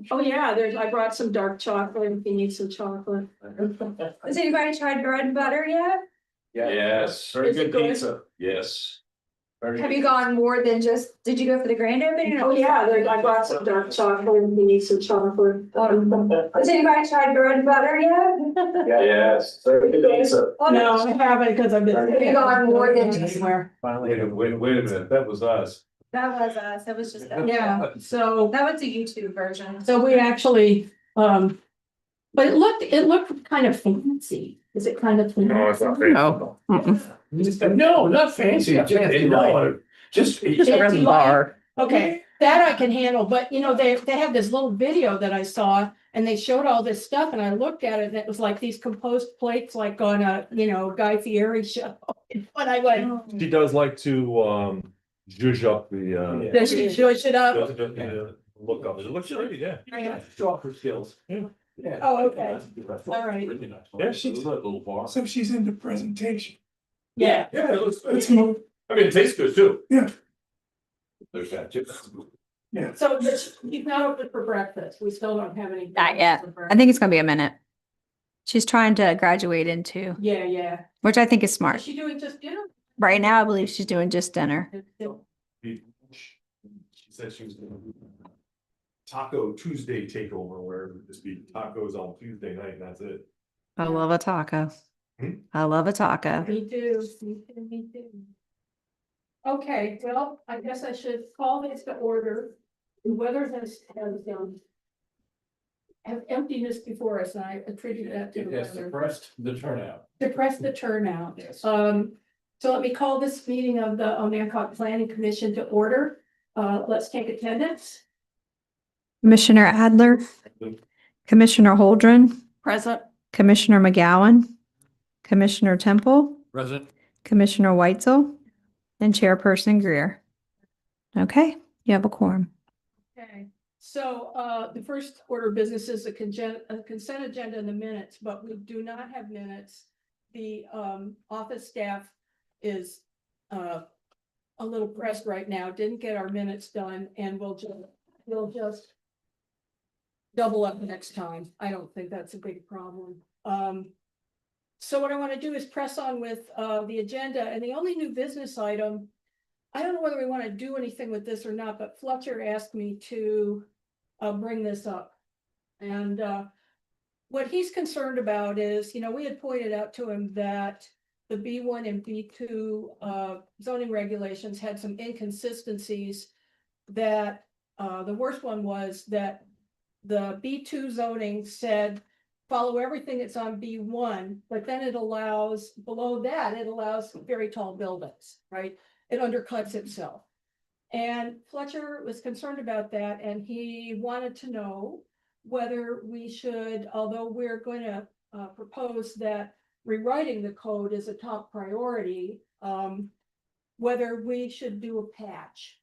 Oh, yeah, I brought some dark chocolate if you need some chocolate. Has anybody tried bread and butter yet? Yes, very Is it good good? pizza, yes. Very Have good. you gone more than just, did you go for the grand opening? Oh, yeah, I brought some dark chocolate if you need some chocolate. Has anybody tried bread and butter yet? Yes, very good pizza. No, I haven't because I've been. Have you gone more than just? Wait a minute, that was us. That was us, it was just, Yeah, so. that was a YouTube version. So we actually, but it looked kind of fancy. Is it kind of fancy? No, it's not fancy. No. No, not fancy, just. Around the bar. Okay, that I can handle, but you know, they have this little video that I saw and they showed all this stuff and I looked at it and it was like these composed plates like on a, you know, Guy Fieri show. When I went, She does like to zhuzh up the does she shush it up? look up. It looks pretty, yeah. Yeah. Show off her skills. Yeah. Yeah. Oh, okay. All right. Really nice. Yeah, she's- It's a little bar. So she's into presentation. Yeah. Yeah, it looks It's good. more, I mean, it tastes good too. Yeah. There's that too. So you've not opened for breakfast. We still don't have any. Not yet. for I breakfast. think it's gonna be a minute. She's trying to graduate into, Yeah, yeah. which I think is Is smart. she doing just dinner? Right now, I believe she's doing just dinner. she said she was gonna do Taco Tuesday takeover where it would just be tacos on Tuesday night and that's it. I love a taco. Hmm? I love a taco. Me too, me too, me too. Okay, well, I guess I should call this to order. The weather has have emptiness before us, and I attribute that to the It has weather. suppressed the turnout. Depress the turnout. Yes. So let me call this meeting of the Onondaga Planning Commission to order. Let's take attendance. Commissioner Adler, Commissioner Holdren, Present. Commissioner McGowan, Commissioner Temple, Present. Commissioner Weitzel, and Chairperson Greer. Okay, you have a quorum. Okay, so the first order of business is a consent agenda in the minutes, but we do not have minutes. The office staff is a little pressed right now, didn't get our minutes done, and we'll just double up next time. I don't think that's a big problem. So what I want to do is press on with the agenda, and the only new business item, I don't know whether we want to do anything with this or not, but Fletcher asked me to bring this up. And what he's concerned about is, you know, we had pointed out to him that the B1 and B2 zoning regulations had some inconsistencies, that the worst one was that the B2 zoning said, follow everything that's on B1, but then it allows, below that, it allows very tall buildings, right? It undercuts itself. And Fletcher was concerned about that, and he wanted to know whether we should, although we're going to propose that rewriting the code is a top priority, whether we should do a patch.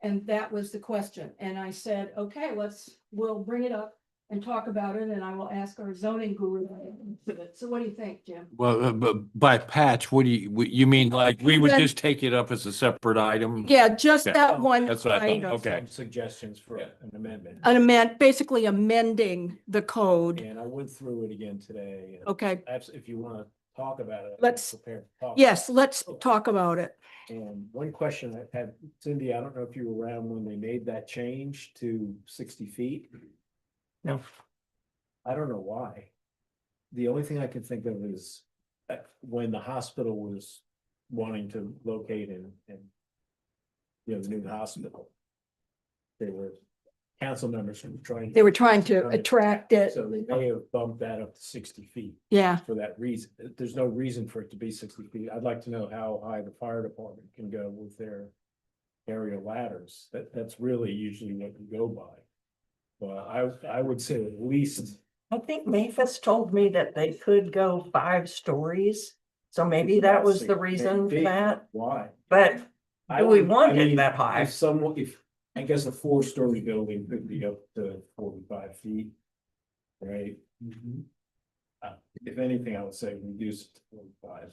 And that was the question. And I said, okay, we'll bring it up and talk about it, and I will ask our zoning guru. So what do you think, Jim? Well, but by patch, what do you mean, like, we would just take it up as a separate item? Yeah, just Yeah. that one. That's what I item. thought, okay. Suggestions for an amendment. Basically amending the code. And I went through it again today. and Okay, If you want to talk about it. I'm Let's- prepared to talk. yes, let's talk about it. And one question I had, Cindy, I don't know if you were around when they made that change to 60 feet. No. I don't know why. The only thing I can think of is when the hospital was wanting to locate in, you know, the new hospital. They were council members who were trying. They were trying to attract it. So they may have bumped that up to 60 feet Yeah, for that reason. There's no reason for it to be 60 feet. I'd like to know how high the fire department can go with their aerial ladders. That's really usually what you go by. But I would say at least, I think Mavis told me that they could go 5 stories, so maybe that was the reason for that, why? but do we want it that If high? someone, I guess a 4-story building could be up to 45 feet. Right? If anything, I would say reduce it to 45.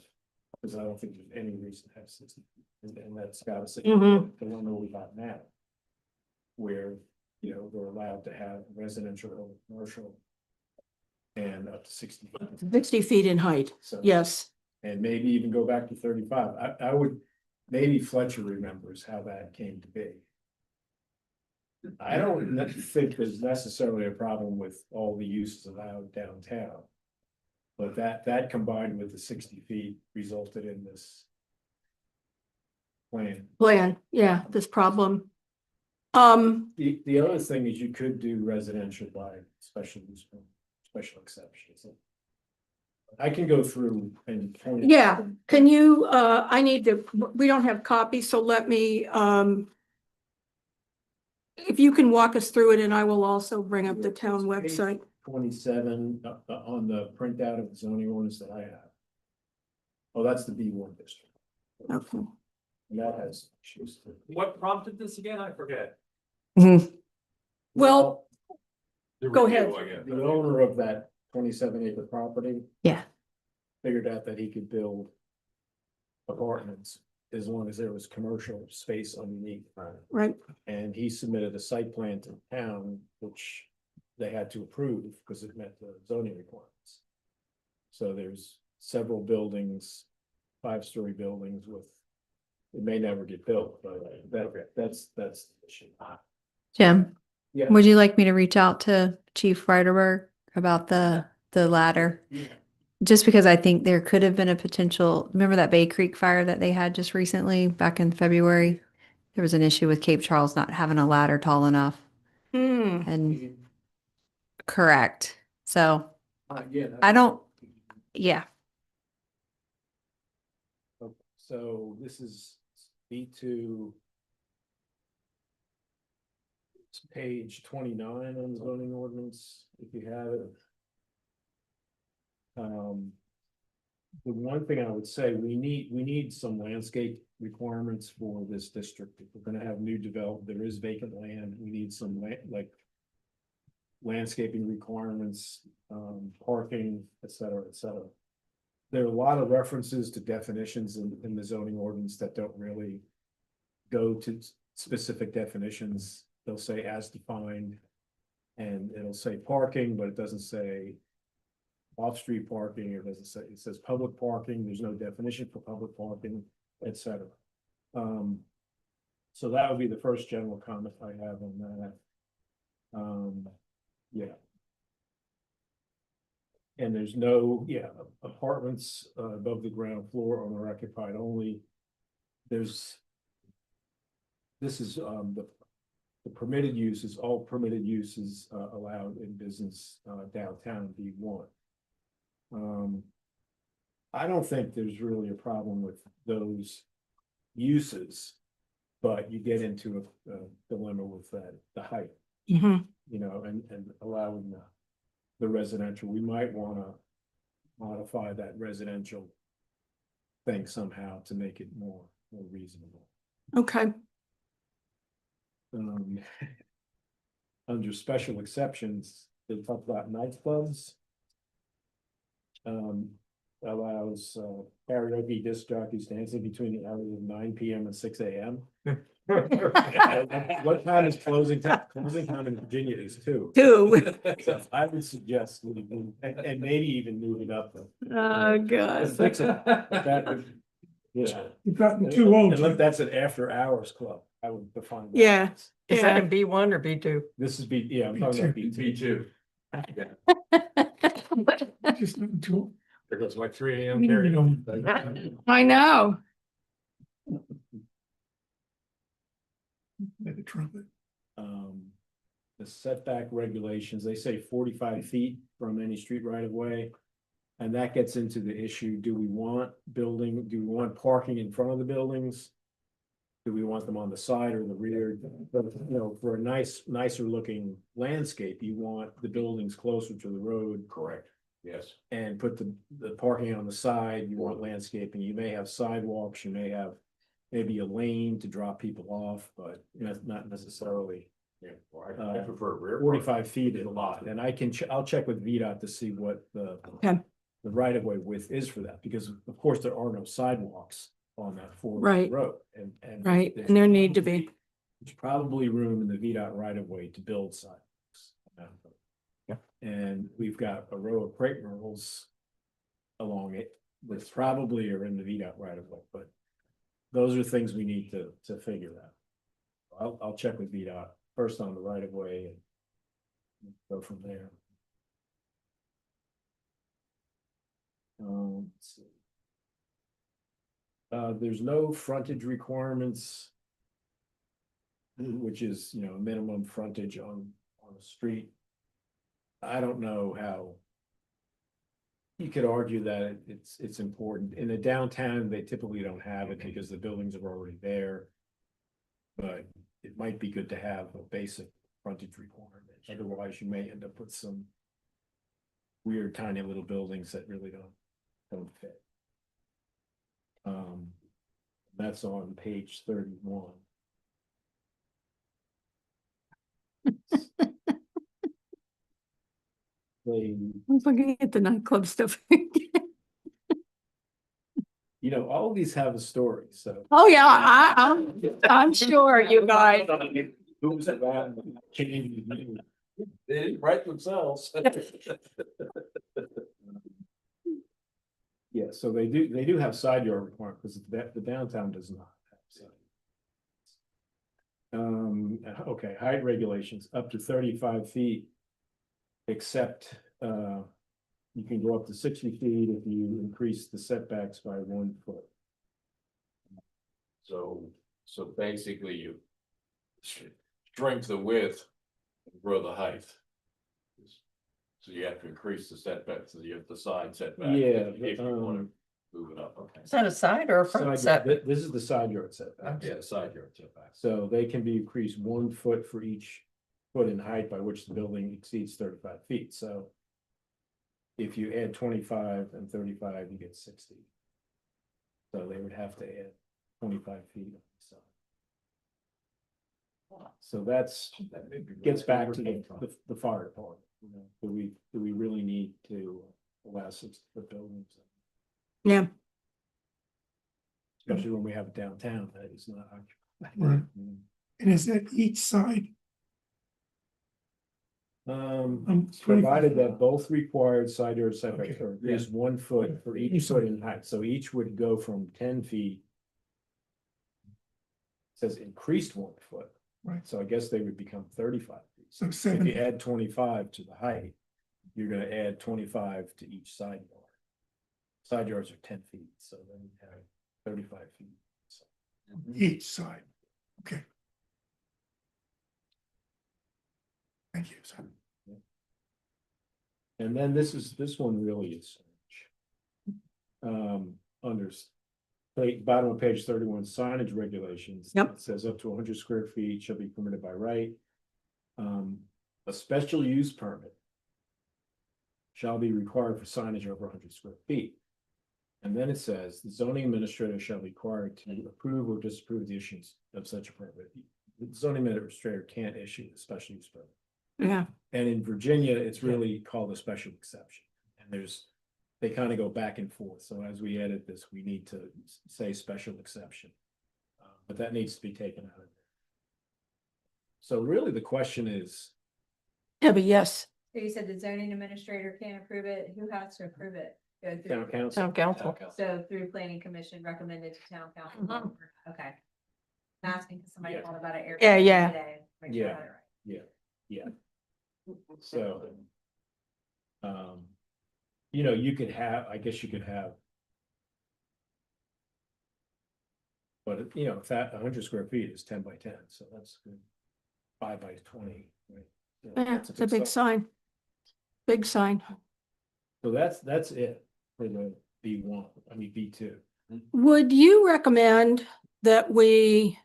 Because I don't think there's any reason to have 60. And that's gotta say, the Mhm. one that we got now. Where you know, we're allowed to have residential or commercial. And up to 60 feet. 60 feet in height, So, yes. and maybe even go back to 35. I would, maybe Fletcher remembers how that came to be. I don't think there's necessarily a problem with all the uses allowed downtown. But that combined with the 60 feet resulted in this plan. Yeah, this problem. The other thing is you could do residential by special use, special exceptions. I can go through and. Yeah, can you, I need to, we don't have copies, so let me, if you can walk us through it, and I will also bring up the town website. 27 on the printout of the zoning ordinance that I have. Oh, that's the B1 district. Okay. And that has issues. What prompted this again? I forget. Well, The Go review, ahead. I guess. The owner of that 27-acre property Yeah. figured out that he could build apartments as long as there was commercial space underneath. right, And he submitted a site plan to the town, which they had to approve because it met the zoning requirements. So there's several buildings, 5-story buildings with, it may never get built, but that's the issue. Jim, Yeah. would you like me to reach out to Chief Reiderberg about the ladder? Just because I think there could have been a potential, remember that Bay Creek fire that they had just recently back in February? There was an issue with Cape Charles not having a ladder tall enough and correct. So Yeah. I don't, yeah, So this is B2. It's page 29 on the zoning ordinance, if you have it. The one thing I would say, we need some landscape requirements for this district. If we're gonna have new development, there is vacant land, we need some like landscaping requirements, parking, et cetera, et cetera. There are a lot of references to definitions in the zoning ordinance that don't really go to specific definitions. They'll say as defined, and it'll say parking, but it doesn't say off-street parking, it doesn't say, it says public parking, there's no definition for public parking, et cetera. So that would be the first general comment I have on that. Yeah. And there's no, apartments above the ground floor, owner occupied only. This is the permitted uses, all permitted uses allowed in business downtown B1. I don't think there's really a problem with those uses, but you get into a dilemma with the height, you know, and allowing the residential. We might want to modify that residential thing somehow to make it more reasonable. okay, Under special exceptions, they talk about nightclubs. Allows karaoke disc jockeys dancing between the hours of 9 p.m. and 6 a.m. What time is closing time? Closing time in Virginia is 2. two. So I would suggest we move, and maybe even move it up. Oh, God. That would, yeah. You've gotten too old. And look, that's an after hours club. I would define. That. Yeah. Is that in B1 or B2? This is B, I'm talking about B2. B2. Just too. There goes my 3 a.m. You carry. know. I know. Like a trumpet. The setback regulations, they say 45 feet from any street right of way. And that gets into the issue, do we want parking in front of the buildings? Do we want them on the side or the rear? But, you know, for a nicer looking landscape, you want the buildings closer to the road. Correct. Yes. And put the parking on the side, you want landscaping, you may have sidewalks, you may have maybe a lane to drop people off, but not necessarily. Yeah. Well, I prefer rear. 45 feet is a lot, and I'll check with VDOT to see what Okay. the right of way width is for that, because of course there are no sidewalks on that 4 Right. road and. Right, and there need to be. there's probably room in the VDOT right of way to build sidewalks. Yeah. And we've got a row of crepe myrtles along it, which probably are in the VDOT right of way, but those are things we need to figure out. I'll check with VDOT first on the right of way and go from there. Let's see. There's no frontage requirements. Which is, you know, minimum frontage on a street. I don't know how. You could argue that it's important. In the downtown, they typically don't have it because the buildings are already there. But it might be good to have a basic frontage requirement, otherwise you may end up with some. Weird tiny little buildings that really don't fit. That's on page 31. They, I was looking at the nightclub stuff. you know, all of these have a story, so. Oh, yeah, I'm sure you guys. Who's that? Changing. They didn't write themselves. Yeah, so they do have side yard requirement, because the downtown does not have side. Okay, height regulations up to 35 feet. Except, you can go up to 60 feet if you increase the setbacks by 1 foot. So basically you shrink the width and grow the height. So you have to increase the setbacks, so you have the side setback. Yeah, If you want to move it up, okay. Is that a side or a front Side yard- setback? This is the side yard setback. Yeah, side yard setback. So they can be increased 1 foot for each foot in height by which the building exceeds 35 feet, so. If you add 25 and 35, you get 60. So they would have to add 25 feet on the side. So that gets back to the fire department, you know, do we really need to allow 60-foot buildings? Yeah. Especially when we have a downtown that is not occupied. Right. And is that each side? Provided that both required side yard setbacks Okay. are at least 1 foot for each foot in height, so each would go from 10 feet. Says increased 1 foot. Right. So I guess they would become 35 feet. So If 7, you add 25 to the height, you're gonna add 25 to each side yard. Side yards are 10 feet, so then you have 35 feet. So, each side. Okay. Thank you. sir. and then this one really is. Under bottom of page 31, signage regulations. Yep. It says up to 100 square feet shall be permitted by right. A special use permit shall be required for signage over 100 square feet. And then it says the zoning administrator shall be required to approve or disapprove the issuance of such a permit. The zoning administrator can't issue a special use permit. Yeah. And in Virginia, it's really called a special exception. And they kind of go back and forth. So as we edit this, we need to say special exception. But that needs to be taken out of there. So really the question is, Debbie, yes. So you said the zoning administrator can't approve it. Who has to approve it? Go through- town council. Town council. So through planning commission recommended to town council. Mhm. Okay. I'm asking because somebody Yeah. called about it. Yeah, yeah. Today. Make sure I Yeah. got it right. Yeah. So. You know, I guess you could have. But you know, if that 100 square feet is 10 by 10, so that's good. 5 by 20, right? So Yeah, that's it's a good big stuff. sign. Big sign. So that's it for the B1, I mean B2. Would you recommend that we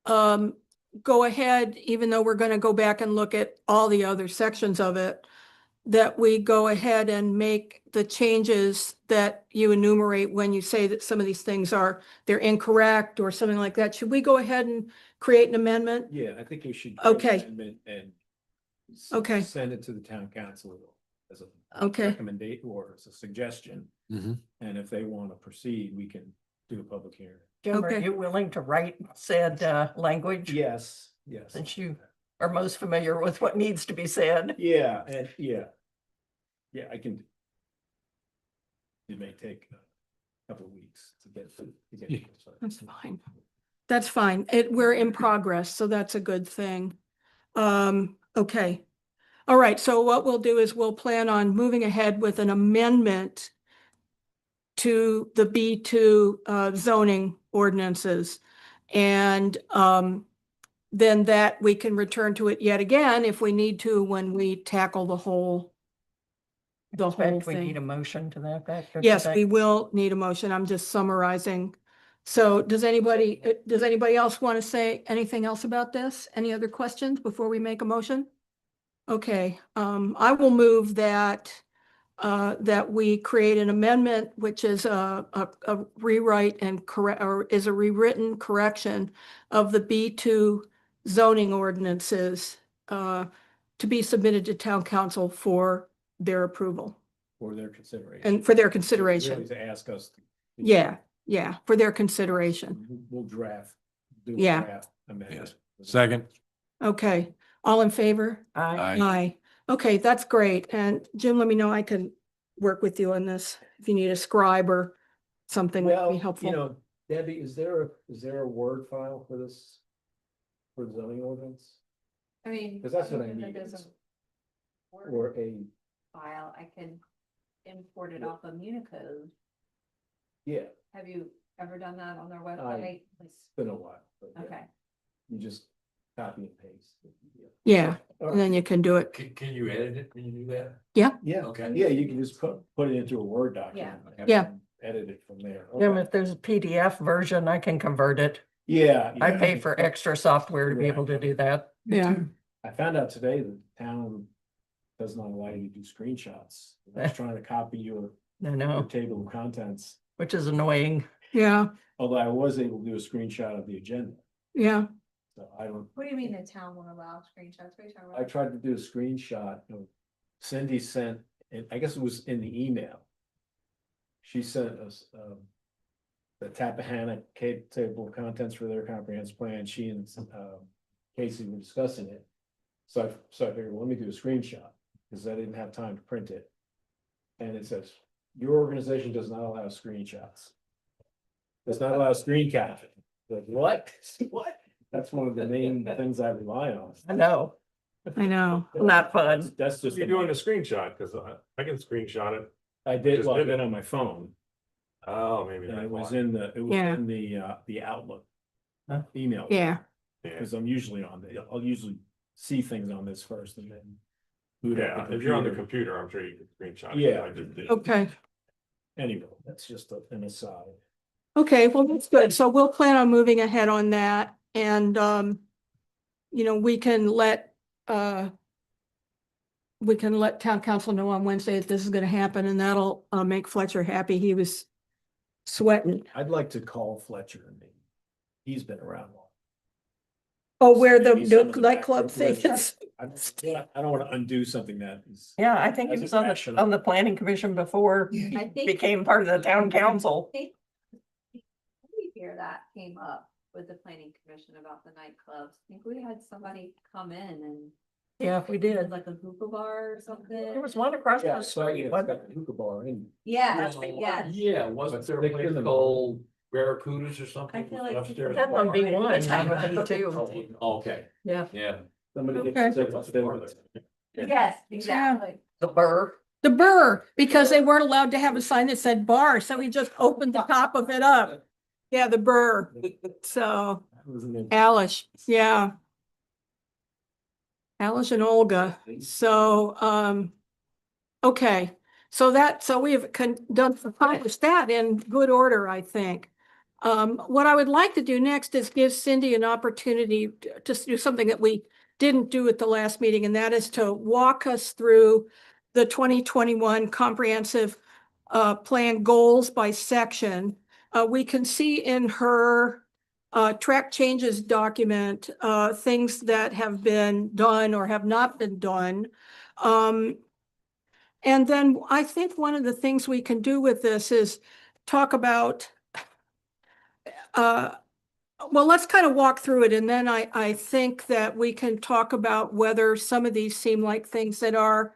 go ahead, even though we're gonna go back and look at all the other sections of it, that we go ahead and make the changes that you enumerate when you say that some of these things they're incorrect or something like that? Should we go ahead and create an amendment? Yeah, I think we should. Okay. And Okay. send it to the town council as a Okay, recommendation or as a suggestion. Mhm. And if they want to proceed, we can do a public hearing. Jim, are Okay. you willing to write said language? Yes, yes. Since you are most familiar with what needs to be said. Yeah, and yeah. Yeah, I can. It may take a couple of weeks to get. That's fine. That's fine. We're in progress, so that's a good thing. Okay. All right, so what we'll do is we'll plan on moving ahead with an amendment to the B2 zoning ordinances. And then that we can return to it yet again if we need to when we tackle the whole Expect we need a thing. motion to that effect. don't you Yes, think? we will need a motion. I'm just summarizing. So does anybody else want to say anything else about this? Any other questions before we make a motion? Okay, I will move that that we create an amendment, which is a rewrite and correct, or is a rewritten correction of the B2 zoning ordinances to be submitted to town council for their approval For their consideration. and for their Really consideration. to ask us. Yeah, for their consideration. We'll draft. do a Yeah. draft amendment. Second. Okay, all in favor? I, Aye. Okay, that's great. And Jim, let me know, I can work with you on this if you need a scribe or something that would Well, be you helpful. know, Debbie, is there a Word file for this? For the zoning ordinance? I mean. Because that's what I other than need there's is- a Word Or a, File, I can import it off of Unicode. yeah, Have you ever done that on their website? It's been a while. But yeah, You just copy and paste. Yeah, All and then you can do it. Can you edit it when you do that? Yeah, Okay. yeah, you can just put it into a Word document. and Yeah. then Edit it from there. Jim, Okay. if there's a PDF version, I can convert it. Yeah. I yeah. pay for extra software to be able to do that. Yeah, I found out today that the town does not allow you to do screenshots. I was trying to copy your I know, table of contents, which is annoying. yeah, although I was able to do a screenshot of the agenda. yeah. So I don't, What do you mean the town won't allow screenshots? What are you talking I tried to do a screenshot of Cindy sent, and I guess it was in the email. She sent us, the Tappahannock table of contents for their comprehensive plan. She and, Casey were discussing it. So I figured, well, let me do a screenshot, because I didn't have time to print it. And it says, your organization does not allow screenshots. Does not allow screen capture. Like, what? What? That's one of the main things I rely on. I know, I know. not fun. That's just. You're doing a screenshot, because I can screenshot it. I did, just well, I did it. did on my phone, Oh, maybe. and that's it was why. in the Outlook. Email. Yeah, Yeah, Cause I'm usually I'll usually see things on this first and then. boot up yeah, if you're on the computer, I'm sure you can screenshot. it. Yeah. I just did. okay. Anyway, that's just an aside. Okay, well, that's good. So we'll plan on moving ahead on that and, you know, we can let town council know on Wednesday that this is gonna happen and that'll, make Fletcher happy. He was sweating. I'd like to call Fletcher and he's been around long. Oh, where the Maybe some of the nightclub back- thing is. I don't wanna undo something that is. Yeah, I think he As a was on professional. on the planning commission before Yeah. he I think- became part of the town council. Here that came up with the planning commission about the nightclubs. I think we had somebody come in and Yeah, we did. like a hookah bar or something. There was one across Yeah, the so street. it's wasn't got it? the hookah bar in. Yeah, Yeah. yeah. Yeah, wasn't there a Stick in place the- called Barracudas or something? I feel like upstairs? That's on B1, not on B2. Okay, Yeah, yeah. Somebody Okay. gets sick with it. Yes, exactly. the burr. The burr, because they weren't allowed to have a sign that said bar, so he just opened the top of it up. Yeah, the burr. So Alice, yeah. Alice and Olga. So, okay. So we have accomplished that in good order, I think. What I would like to do next is give Cindy an opportunity to do something that we didn't do at the last meeting, and that is to walk us through the 2021 comprehensive plan goals by section. We can see in her track changes document things that have been done or have not been done. And then I think one of the things we can do with this is talk about well, let's kind of walk through it and then I think that we can talk about whether some of these seem like things that are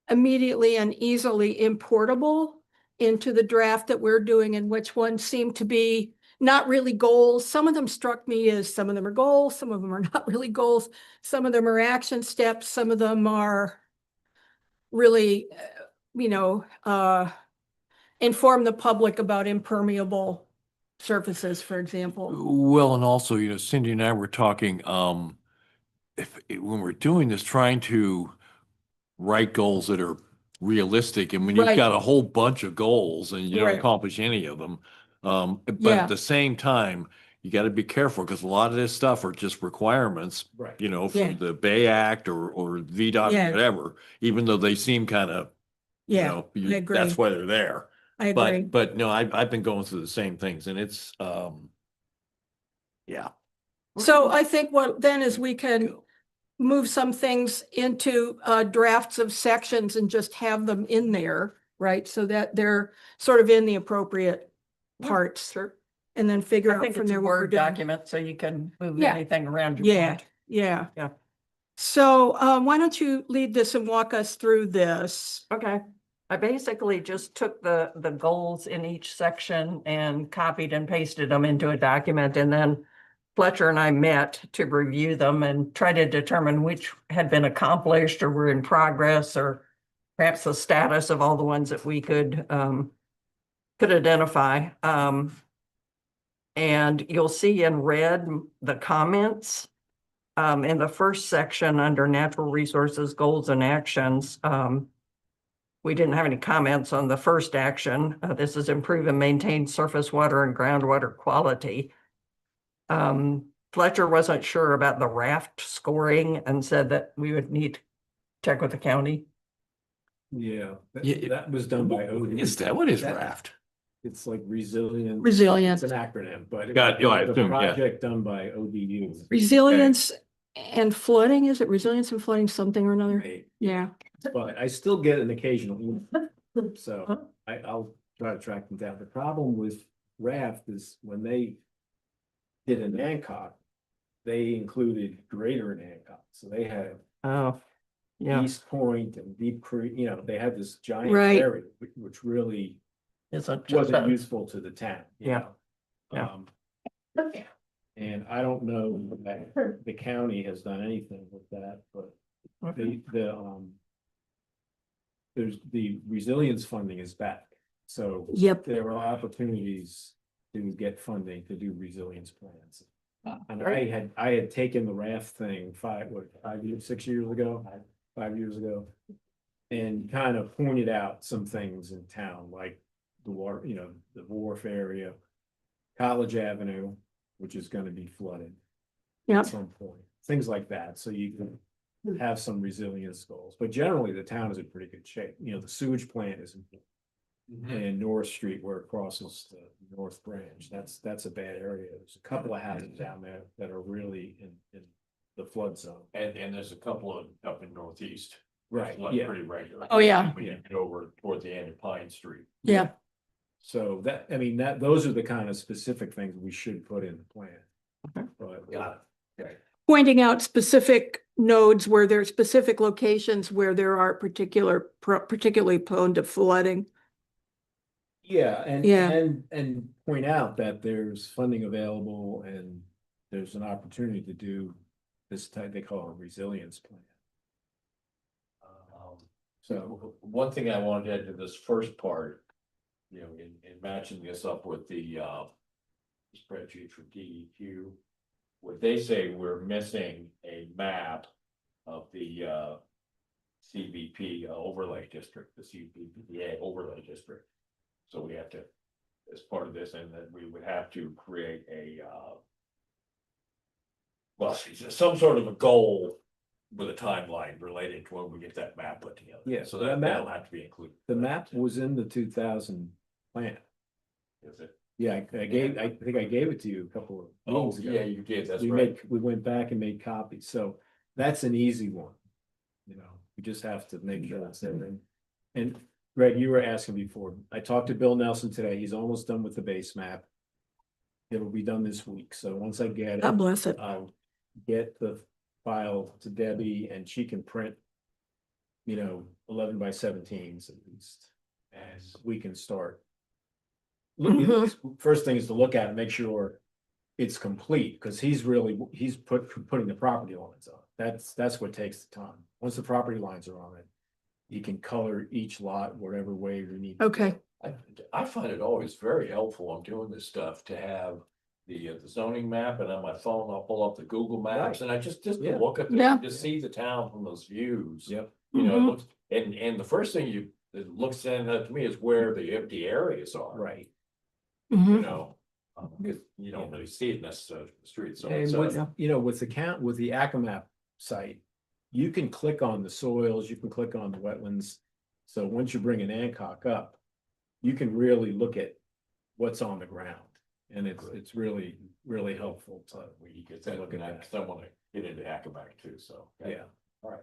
immediately and easily importable into the draft that we're doing and which ones seem to be not really goals. Some of them struck me as some of them are goals, some of them are not really goals. Some of them are action steps, some of them are really, inform the public about impermeable surfaces, for example. Well, and also, Cindy and I were talking, when we're doing this, trying to write goals that are realistic, and when you've Right. got a whole bunch of goals and you don't Right. accomplish any of them, but Yeah. at the same time, you got to be careful because a lot of this stuff are just requirements, Right. Yeah. from the Bay Act or VDOT, Yeah. or whatever, even though they seem kind of, Yeah, I agree. that's why they're there. I agree. But no, I've been going through the same things and it's, yeah. So I think what then is we can move some things into drafts of sections and just have them in there, right? So that they're sort of in the appropriate parts. Sure. And then figure I out think from it's a there what we're Word doing. document, so you can move Yeah. anything around you Yeah, want. yeah. Yeah. So why don't you lead this and walk us through this? Okay. I basically just took the goals in each section and copied and pasted them into a document, and then Fletcher and I met to review them and try to determine which had been accomplished or were in progress, or perhaps the status of all the ones that we could identify. And you'll see in red the comments. In the first section under natural resources, goals and actions, we didn't have any comments on the first action. This is improve and maintain surface water and groundwater quality. Fletcher wasn't sure about the raft scoring and said that we would need to check with the county. Yeah, Yeah, that was done by What OD. is that? What is That- raft? It's like resilient. Resilience, It's an acronym, but. Got it. Oh, I the assume, yeah. Project done by ODU. resilience and flooding, is it resilience and flooding something or another? Right. Yeah, But I still get an occasional email. So I'll try to track them down. The problem with Raft is when they did an Hancock, they included Greater and Hancock. So they had Oh, yeah, East Point and Deep Creek, they had this giant Right. area, which really isn't just wasn't that. useful to the town. you Yeah. know? Yeah. And I don't know that the county has done anything with that, but there's the resilience funding is back. So yep, there are opportunities to get funding to do resilience plans. And great. I had taken the raft thing 6 years ago, 5 years ago. And kind of pointed out some things in town, like the water, the wharf area. College Avenue, which is gonna be flooded yep. at some point, things like that, so you can have some resilience goals, but generally the town is in pretty good shape, the sewage plant is in North Street where it crosses the North Branch, that's a bad area, there's a couple of houses down there that are really in the flood zone. And there's a couple of up in Northeast. Right, Flood yeah, pretty regular. Oh, yeah. When you get over toward the end of Pine Street. Yeah, so those are the kind of specific things we should put in the plan. But Got it. pointing out specific nodes where there are specific locations where there are particularly prone to flooding. yeah, and Yeah. and point out that there's funding available and there's an opportunity to do this type, they call it a resilience plan. So, One thing I wanted to add to this first part, in matching this up with the spreadsheet for DEQ. What they say, we're missing a map of the CBP overlay district, the CBPA overlay district. So we have to, as part of this, and then we would have to create some sort of a goal with a timeline related to when we get that map put together. Yeah, So that map- that'll have to be included. the map was in the 2000 plan. Is it? Yeah, I think I gave it to you a couple of Oh, meetings ago. yeah, you did, that's We right. we went back and made copies, so that's an easy one. We just have to make sure it's in. And Greg, you were asking before, I talked to Bill Nelson today, he's almost done with the base map. It'll be done this week, so once I get God it, bless it. I'll get the file to Debbie and she can print. 11 by 17s at least, and we can start. First thing is to look at it, make sure it's complete, because he's putting the property lines on. That's what takes the time. Once the property lines are on it, you can color each lot whatever way you need. Okay, I find it always very helpful on doing this stuff to have the zoning map, and on my phone, I'll pull up the Google Maps, Right. and I just Yeah. look at Yeah. just see the town from those views. Yep. You know, it Mhm. looks, and the first thing it looks stand out to me is where the empty areas are. Right. You Mhm. know, because you don't really see it necessarily in the street, so. And it's, with, with the Acamap site, you can click on the soils, you can click on the wetlands. So once you bring an Hancock up, you can really look at what's on the ground. And it's really, really helpful to, Where you get to that, look at and I that. still wanna get into Accomack too, so. Yeah. All right.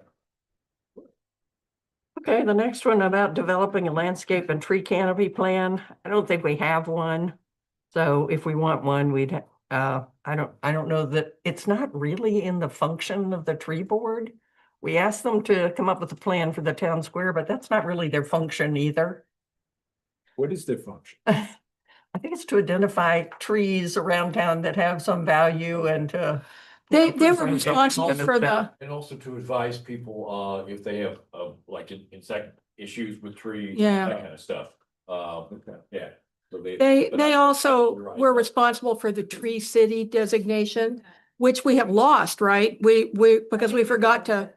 Okay, the next one about developing a landscape and tree canopy plan. I don't think we have one. So if we want one, I don't know that, it's not really in the function of the tree board. We asked them to come up with a plan for the town square, but that's not really their function either. What is their function? I think it's to identify trees around town that have some value and to. They were present responsible something for that's- the, And also to advise people, if they have, like insect issues with trees. Yeah. That kind of stuff, yeah. So they but I- also you're right. were responsible for the Tree City designation, which we have lost, right? Because we forgot to.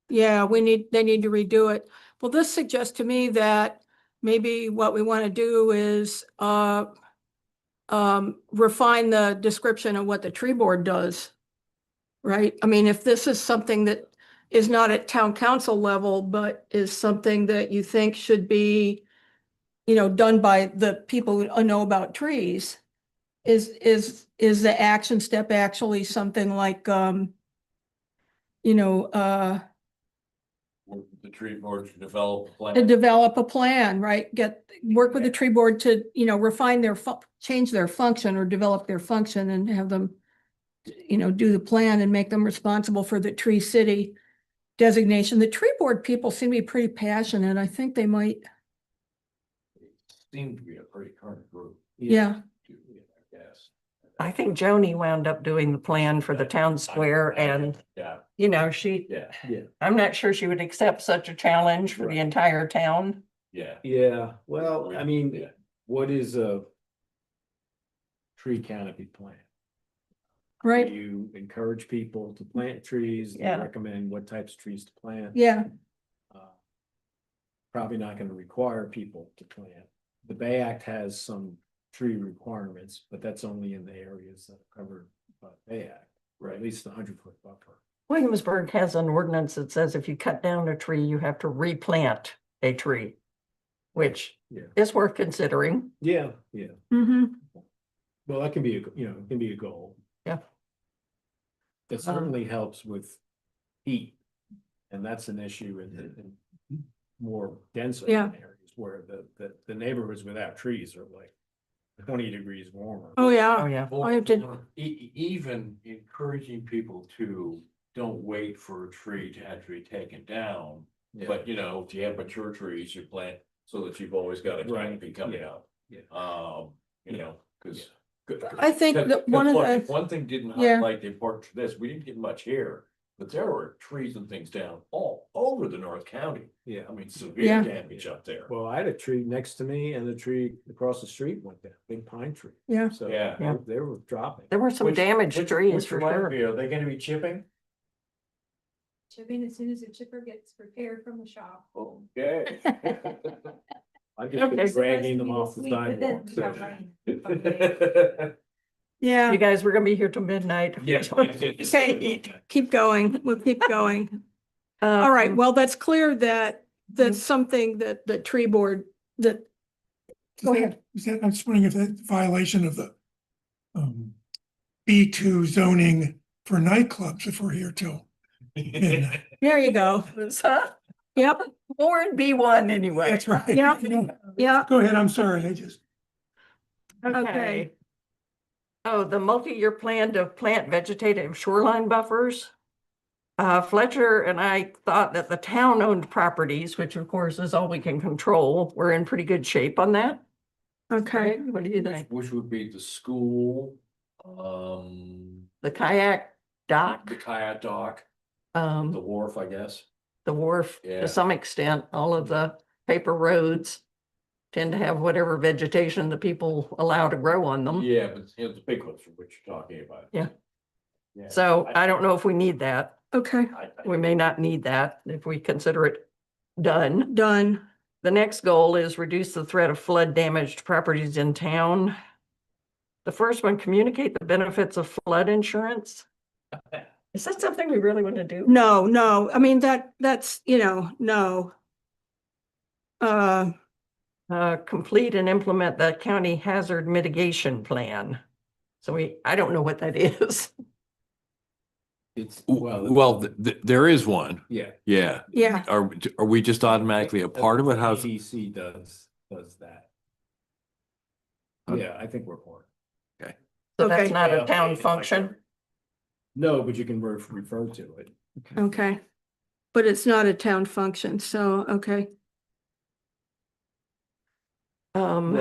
Yeah, they need to redo it. Well, this suggests to me that maybe what we want to do is, refine the description of what the tree board does. Right? I mean, if this is something that is not at town council level, but is something that you think should be, done by the people who know about trees, is the action step actually something like, The tree board to develop a to plan. develop a plan, right? Work with the tree board to, refine change their function or develop their function and have them, do the plan and make them responsible for the Tree City designation. The tree board people seem to be pretty passionate. I think they might, Seemed to be a pretty current group. yeah. I guess. I think Joni wound up doing the plan for the town square and, Yeah, she, yeah, I'm not sure she would accept such a challenge for the Right. entire town. yeah. Yeah, well, I mean, Yeah. what is a tree canopy plan? Right, You encourage people to plant trees, you Yeah. recommend what types of trees to plant. yeah, Uh, Probably not gonna require people to plant. The Bay Act has some tree requirements, but that's only in the areas that are covered by the Bay Act, or at least the 100-foot buffer. Williamsburg has an ordinance that says if you cut down a tree, you have to replant a tree, which Yeah. is worth considering. Yeah. mm-hmm, Well, that can be, it can be a goal. Yeah. It certainly helps with heat. And that's an issue in more dense urban Yeah. areas where the neighborhoods without trees are like 20 degrees warmer. oh, Oh, yeah. yeah. I have to- Even encouraging people to don't wait for a tree to actually be taken down. Yeah. But if you have mature trees, you plant so that you've always got a Right. canopy coming Yeah. out. Yeah. Cause. I think that one of the, One thing didn't Yeah. highlight the importance of this, we didn't get much here, but there were trees and things down all over the North County. Yeah. I mean, Yeah. severe damage up there. Well, I had a tree next to me and the tree across the street went down, big pine tree. Yeah. So Yeah. Yeah. they were dropping. There were some damaged trees for reminds sure. me, are they gonna be chipping? Chipping as soon as the chipper gets prepared from the shop. Okay. I just been Okay. dragging them off the Sweet, but then sidewalk. we got rain. yeah, You guys were gonna be here till midnight. Yes. okay, keep going, we'll keep going. All right, well, that's clear that that's something that the tree board, that, Go ahead. I'm just wondering if that's violation of the B2 zoning for nightclubs if we're here till midnight. there you go. Huh? Yep, Or in B1 anyway. That's right. Yeah. No, yeah, Go ahead, I'm sorry, I just. okay. Oh, the multi-year plan to plant vegetative shoreline buffers. Fletcher and I thought that the town-owned properties, which of course is all we can control, were in pretty good shape on that. Okay, What do you think? Which would be the school, The kayak dock, the kayak dock, the the wharf, I guess. wharf, Yeah. to some extent, all of the paper roads tend to have whatever vegetation the people allow to grow on them. Yeah, but you know, the big ones are what you're talking about. Yeah. Yeah. So I don't know if we need that. okay, We may not need that if we consider it done. done. The next goal is reduce the threat of flood damaged properties in town. The first one, communicate the benefits of flood insurance. Is that something we really want to do? No, no, I mean, that's, no. Complete and implement the county hazard mitigation plan. So I don't know what that is. It's, Well, there is one. yeah. Yeah. Yeah, Are we just automatically a part of it? How's, EDC does that. Okay. Yeah, I think we're for it. So that's Okay. not Yeah, a town it's like function. No, but you can refer to it. okay. But it's not a town function, so, okay. Well,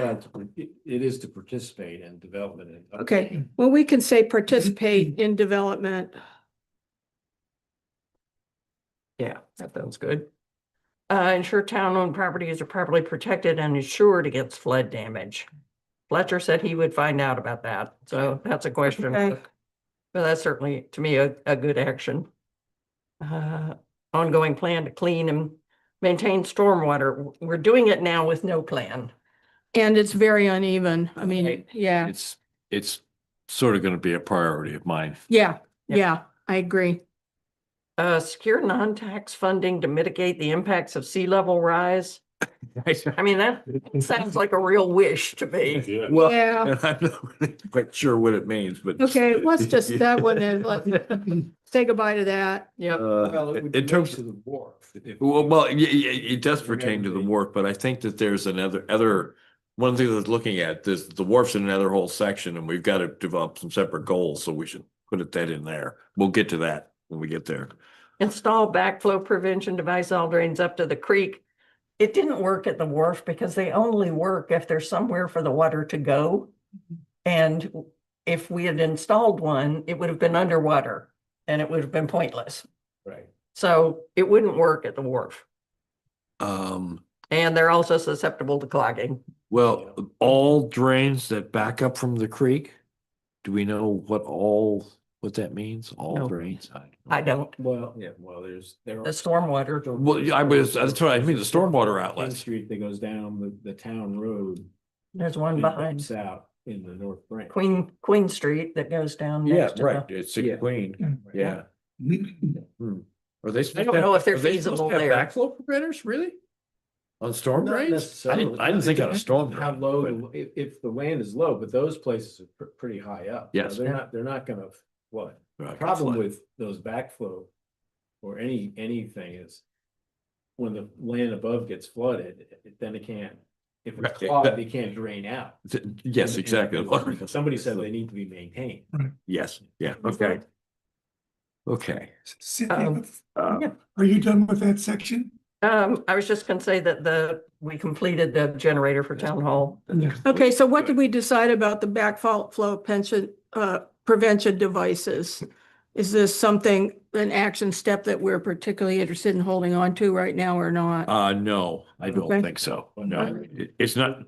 it is to participate in development. and- Okay, well, we can say participate in development. Yeah, that sounds good. Ensure town-owned properties are properly protected and insured against flood damage. Fletcher said he would find out about that, so that's a question. Okay. But that's certainly, to me, a good action. Ongoing plan to clean and maintain stormwater. We're doing it now with no plan. And it's very uneven. I mean, Right. yeah, it's sort of going to be a priority of mine. yeah, Yeah. yeah, I agree. Secure non-tax funding to mitigate the impacts of sea level rise. I mean, that sounds like a real wish to me. Well, Yeah. and I'm not really quite sure what it means, but. Okay, let's just, that one is, let's say goodbye to that. Yep. Well, it would In relate terms to the wharf. If- Well, yeah, it does Remember pertain to the the- wharf, but I think that there's other, one thing that's looking at, this, the wharf's in another whole section and we've got to develop some separate goals, so we should put that in there. We'll get to that when we get there. Install backflow prevention device all drains up to the creek. It didn't work at the wharf because they only work if there's somewhere for the water to go. And if we had installed one, it would have been underwater and it would have been pointless. Right. So it wouldn't work at the wharf. Um, And they're also susceptible to clogging. well, all drains that back up from the creek, do we know what that means? All No. drains? I don't. Well, yeah, there The are. stormwater. Well, yeah, that's what I mean, the stormwater Main outlets. Street that goes down the town road. There's one and behind dips out in the north branch. Queen Street that goes down. Yeah, next to the- right, it's Yeah. a queen, yeah. Hmm. Are they? supposed don't to know have- if they're are they supposed to feasible have there. Backflow preventers, really? On storm Not drains? necessarily. I didn't think on a storm How drain. low, but- if the land is low, but those places are pretty high up. You know, Yes. They're not gonna flood. Right, The problem flood. with those backflow or anything is when the land above gets flooded, then it can't, if it's Right, clogged, it can't drain out. Yes, And- exactly. and Somebody said they need to be maintained. Yes, yeah, okay. Okay. Cynthia, Um, Uh, are you done with that section? I was just gonna say that we completed the generator for town hall. Okay, so what did we decide about the backflow pension, prevention devices? Is this something, an action step that we're particularly interested in holding on to right now or not? no, I don't Okay. think so. No, it's not,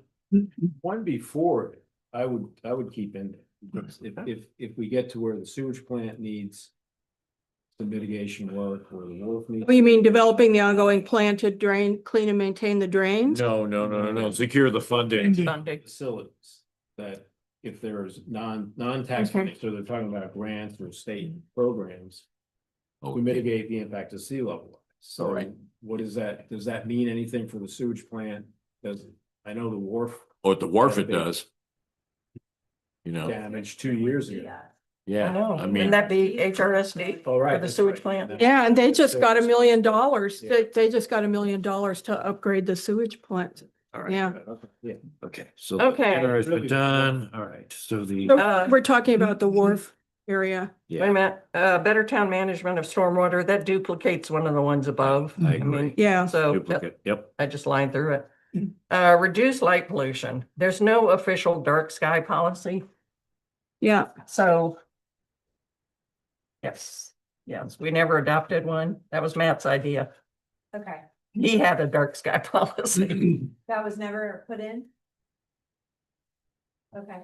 One before, it, I would keep in there. Because if we get to where the sewage plant needs some mitigation work, or the wharf needs. Oh, you mean developing the ongoing plan to drain, clean and maintain the drains? no, secure the funding. Funding. Facilities that if there's non-tax, Okay. money, so they're talking about grants or state programs Oh, to mitigate the impact of sea level. So Alright. what is that? Does that mean anything for the sewage plant? I know the wharf Or at the wharf it does. You know, damaged 2 years ago. yeah, I know. I Wouldn't mean, that be HRSD? Oh, right. For the that's sewage right. plant? Yeah, and they just got $1 million. Yeah. They just got $1 million to upgrade the sewage plant. All right. Yeah. Yeah. Okay, so. Okay. Banner has been done. All right, so the, So we're talking about the wharf area. Wait a yeah, minute, better town management of stormwater, that duplicates one of the ones above. I agree. mean, Yeah. So Duplicate, yep. I just lined through it. Reduce light pollution. There's no official dark sky policy, Yeah. so. Yes, we never adopted one. That was Matt's idea. Okay, He had a dark sky policy. that was never put in? Okay.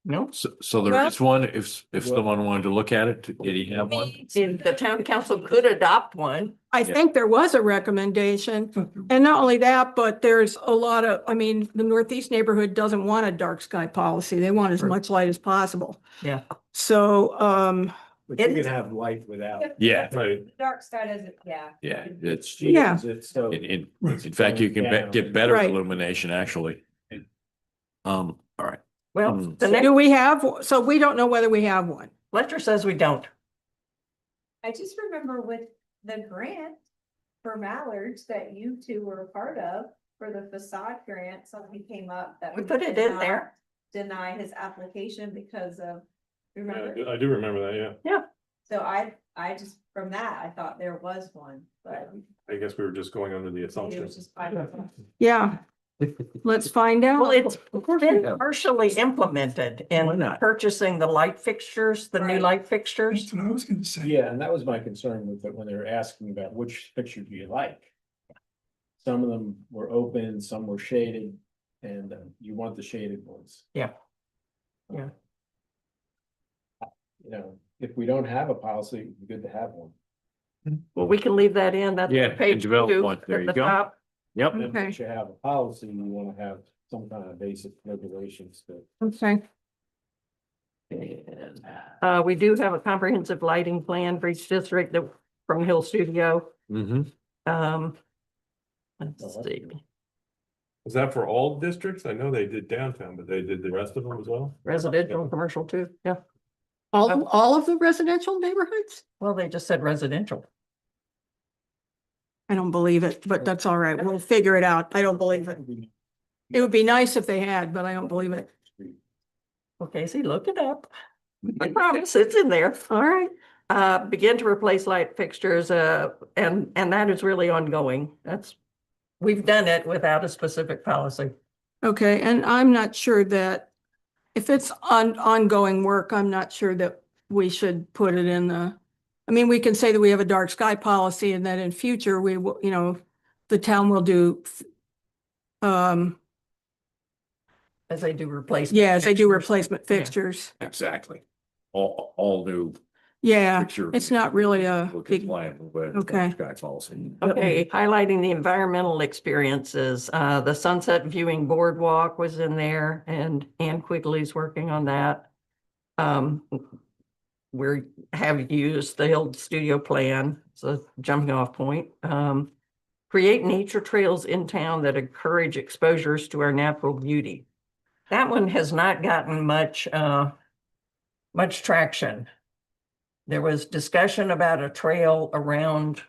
No, So there Well- is one, if someone wanted to look at it, did he have one? the town council could adopt one. I think there was a recommendation, and not only that, but there's a lot of, I mean, the Northeast neighborhood doesn't want a dark sky policy. They want as Right. much light as possible. Yeah. So, But you It- can have light without. Yeah, Right. Dark sky doesn't, yeah. yeah, it's, Yeah. It's so. in fact, you can get better Right. illumination, actually. All right. Well, Mm. the next, do we have, so we don't know whether we have one. Fletcher says we don't. I just remember with the grant for Mallards that you two were a part of, for the facade grant, something came up that. We put it in there. Deny his application because of, remember? I do remember that, yeah. So I just, from that, I thought there was one, but I guess we were just going under the it assumption. was just. I don't know. Yeah. Let's find out. Well, it's been have. partially implemented Why in not? purchasing the light fixtures, the new Right. light fixtures. That's what I was gonna say. Yeah, and that was my concern with it when they were asking about which picture do you like? Some of them were open, some were shaded, and you want the shaded ones. Yeah. Yeah. You know, if we don't have a policy, it'd be good to have one. Well, we can leave that in. That's Yeah, on page develop 2 one. There at you the go. top. Yep. And Okay. if you have a policy, you wanna have some kind of basic regulations to. Okay. We do have a comprehensive lighting plan for each district that from Hill Studio. Mm-hmm. Let's see. Was that for all districts? I know they did downtown, but they did the rest of them as well? Residential and commercial too. Yeah. All of the residential neighborhoods? Well, they just said residential. I don't believe it, but that's all right. We'll figure it out. I don't believe it. It would be nice if they had, but I don't believe it. Okay, see, look it up. I promise it's in there. All right. Begin to replace light fixtures, and that is really ongoing. We've done it without a specific policy. Okay, and I'm not sure that if it's ongoing work, I'm not sure that we should put it in I mean, we can say that we have a dark sky policy and that in future we will, the town will do As they do replacement. yeah, as they do fixtures. replacement Yeah. fixtures. Exactly. All new. Yeah, picture. it's not really a Look big, compliant with Okay. Sky policy. Okay, highlighting the environmental experiences, the Sunset Viewing Boardwalk was in there and Ann Quigley's working on that. Have used the Hill Studio plan, so jumping off point. Create nature trails in town that encourage exposures to our natural beauty. That one has not gotten much traction. There was discussion about a trail around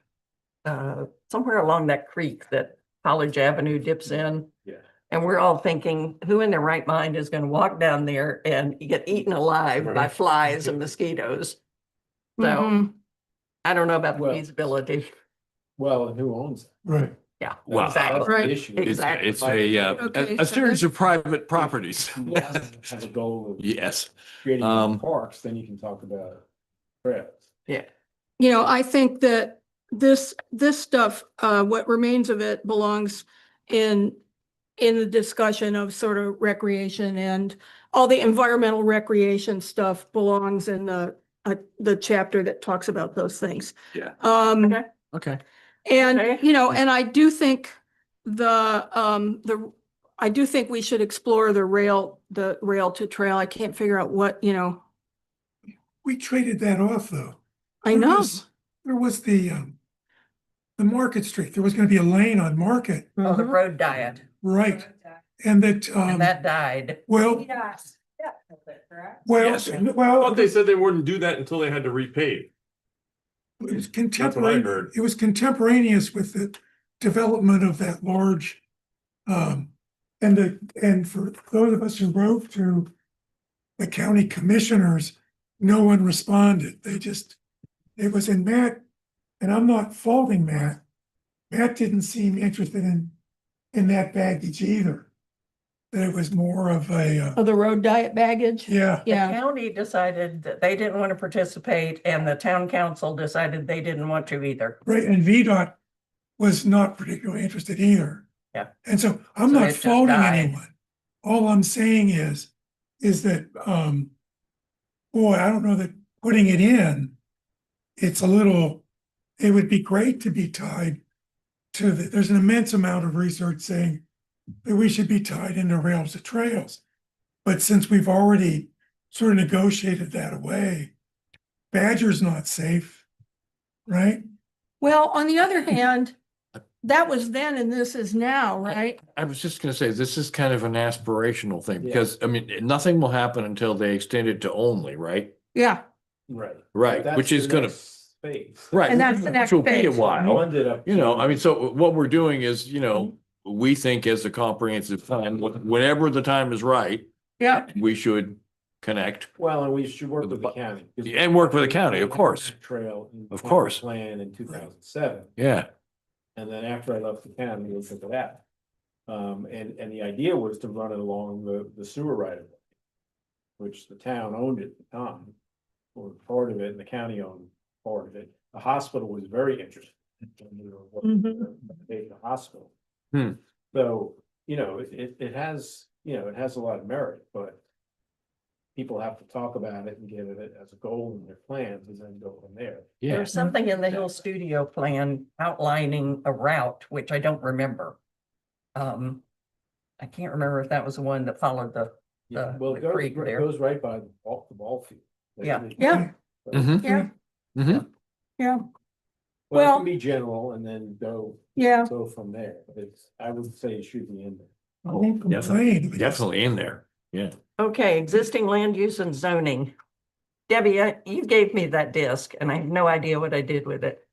somewhere along that creek that College Avenue dips in. Yeah. And we're all thinking, who in their right mind is going to walk down there and get eaten alive by Right. flies and mosquitoes? So Mhm. I don't know about the Well- feasibility. Well, and who owns it? Right. Yeah, Wow. exactly. That's the Right. issue. It's, Exactly. it's Okay, a so series of private properties. Have a goal of Yes. creating Um, parks, then you can talk about trails. I think that this stuff, what remains of it belongs in the discussion of sort of recreation, and all the environmental recreation stuff belongs in the chapter that talks about those things. Yeah. Okay. Okay. And, Okay. and I do think I do think we should explore the rail to trail. I can't figure out what, We traded that off, though. I know. There was the Market Street. There was gonna be a lane on Market, Oh, the Mhm. road diet, right? And that, and that died. well, Yeah, yeah, correct? Yes. I well, thought they said they wouldn't do that until they had to repave. it was what I contemporaneous, heard. it was contemporaneous with the development of that large And for those of us who wrote to the county commissioners, no one responded. It was in Matt, and I'm not faulting Matt. Matt didn't seem interested in that baggage either. That it was more of Oh, the road diet baggage? yeah, The Yeah, county decided that they didn't want to participate and the town council decided they didn't want to either. right, and VDOT was not particularly interested either. Yeah. And so I'm So not it just faulting died. anyone. All I'm saying is that, boy, I don't know that putting it in, it would be great to be tied to there's an immense amount of research saying that we should be tied into rails to trails. But since we've already sort of negotiated that away, Badger's not safe, right? well, on the other hand, that was then and this is now, right? I was just gonna say, this is kind of an aspirational thing, Yeah. because, I mean, nothing will happen until they extend it to only, right? Yeah, Right. Right, That's which is the gonna, next phase. right. And that's the next Which will be a phase. while, Funded up you know, to- I mean, so what we're doing is, we think as a comprehensive plan, whenever the time is right, yeah, we should connect Well, and we should work With the with the bu- county. 'cause and work with the county, of course. Trail. in Of the course. Plan in 2007. Yeah, And then after I left the county, we took it out. And the idea was to run it along the sewer right of way. Which the town owned at the time, or part of it, and the county owned part of it. The hospital was very interested. The hospital. Hmm. So, it has, it has a lot of merit, but. People have to talk about it and get it as a goal in their plans and then go from there. yeah. There's something in the Hill Studio plan outlining a route, which I don't remember. I can't remember if that was the one that followed the Well, the it goes, creek there. goes right by the ball field. Yeah. Yeah. Mhm. yeah, Mhm. yeah, Well, it Well- can be general and then yeah. go from there, but I would say it should be in there. I won't complain. Definitely in there, yeah. Okay, existing land use and zoning. Debbie, you gave me that disc and I have no idea what I did with it.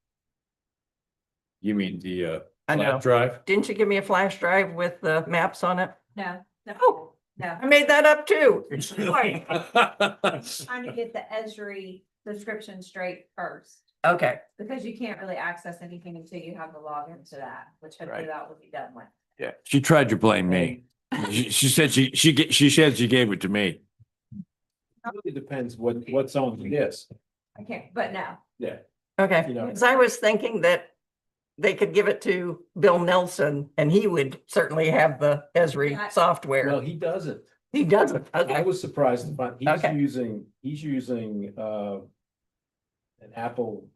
You mean the I know. flash drive? Didn't you give me a flash drive with the maps on it? No, Oh. no. I made that up too. Trying to get the Esri description straight first, Okay, because you can't really access anything until you have the login to that, which hopefully Right. that will be done with. Yeah, she tried to blame me. She said she said she gave it to me. It really depends what's on the disc. I can't, but no. Yeah. okay. You know. Because I was thinking that they could give it to Bill Nelson and he would certainly have the Esri Yeah. Well, software. he doesn't. He doesn't. I Okay, was surprised to find, Okay. he's using an Apple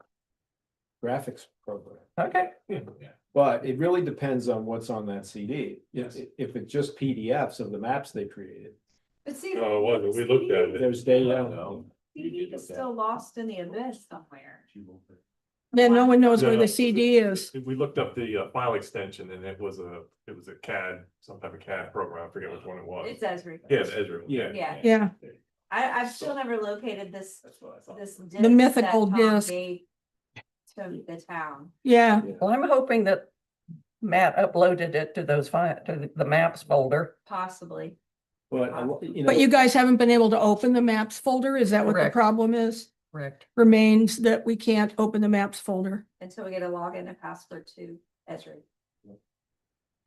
graphics program. okay. But it really depends on what's on that CD. Yes. If it's just PDFs of the maps they created, But see. Oh, it wasn't. We looked at it. there's data. No. CD is still lost in the abyss somewhere. Then no one knows where No, the CD is. We looked up the file extension and it was a CAD, some type of CAD program. I forget which one it was. It's Esri. Yeah, Ezra. Yeah. Yeah, Yeah, I've still never located this, That's what I thought. this. The mythical disc. To the town. yeah, Well, I'm hoping that Matt uploaded it to to the maps folder. Possibly. But, but you guys haven't been able to open the maps folder? Is that what the Correct. problem is? Correct. Remains that we can't open the maps folder. Until we get a login and password to Esri.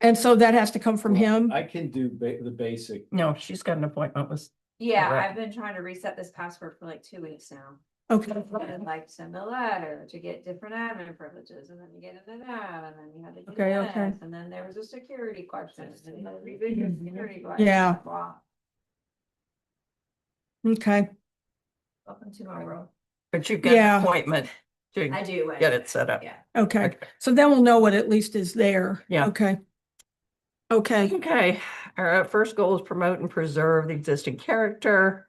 And so that has to come from him? I can do the basic. No, she's got an appointment with, Yeah, Correct. I've been trying to reset this password for like 2 weeks now. Okay, And like send a letter to get different admin privileges and then you get into that and then you had to do Okay, okay. this. And then there was a security question. And then you had to revisit your security question. Yeah. Wow. okay. Welcome to my world. but you've got Yeah. an appointment to I do. get it set up. Yeah. Okay, Okay. so then we'll know what at least is there. Yeah. Okay. Okay, Okay, our first goal is promote and preserve the existing character.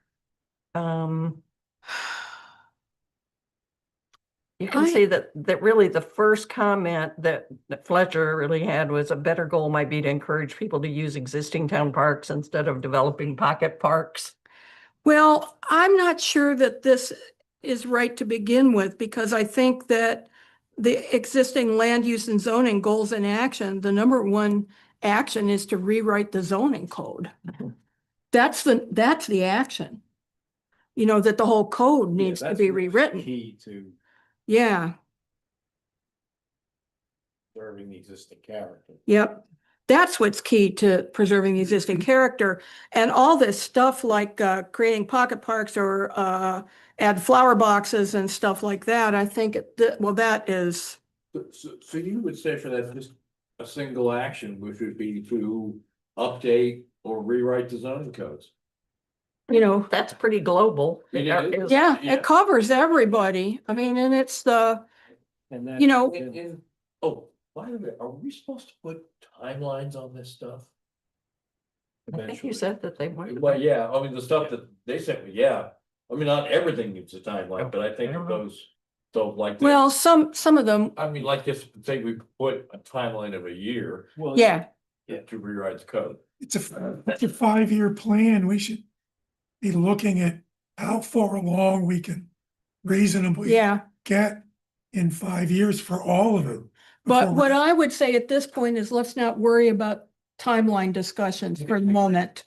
You can I- see that really the first comment that Fletcher really had was a better goal might be to encourage people to use existing town parks instead of developing pocket parks. well, I'm not sure that this is right to begin with, because I think that the existing land use and zoning goals in action, the number one action is to rewrite the zoning code. That's the action. You know, that the whole code Yeah, needs to that's be what's rewritten. Key to Yeah, preserving the existing character. yep. That's what's key to preserving the existing character. And all this stuff like creating pocket parks or add flower boxes and stuff like that, I think that is, So you would say for that, just a single action, which would be to update or rewrite the zoning codes? you know, That's pretty global. It That is. is- yeah, Yeah. it covers everybody. I mean, and it's And that. You know- Oh, by the way, are we supposed to put timelines on this stuff? I think Eventually. you said that they might. Well, yeah, I mean, the stuff that they sent me, yeah. I mean, not everything needs a timeline, but I think it goes, so like. this- well, some of them, I mean, like this, say we put a timeline of a year Well, yeah, to rewrite the code. It's a 5-year plan. We should be looking at how far along we can reasonably yeah. get in 5 years for all of it. But before what we- I would say at this point is let's not worry about timeline discussions for the moment.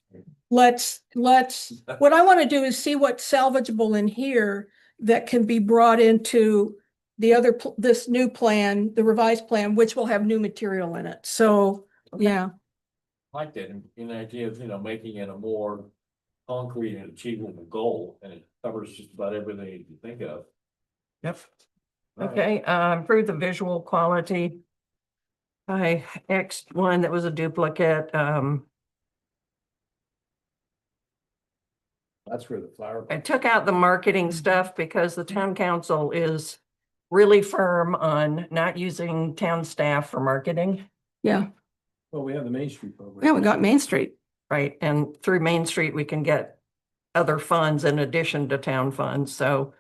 Let's, what I want to do is see what's salvageable in here that can be brought into the other, this new plan, the revised plan, which will have new material in it. So, yeah, Like that, in the idea of, making it a more concrete and achievable goal, and it covers just about everything you can think of. Yep. All right. Okay, improve the visual quality. I Xed one that was a duplicate, that's where the flower. I took out the marketing stuff because the town council is really firm on not using town staff for marketing. yeah. Well, we have the Main Street program. Yeah, we got Main Street. Right, and through Main Street, we can get other funds in addition to town funds, so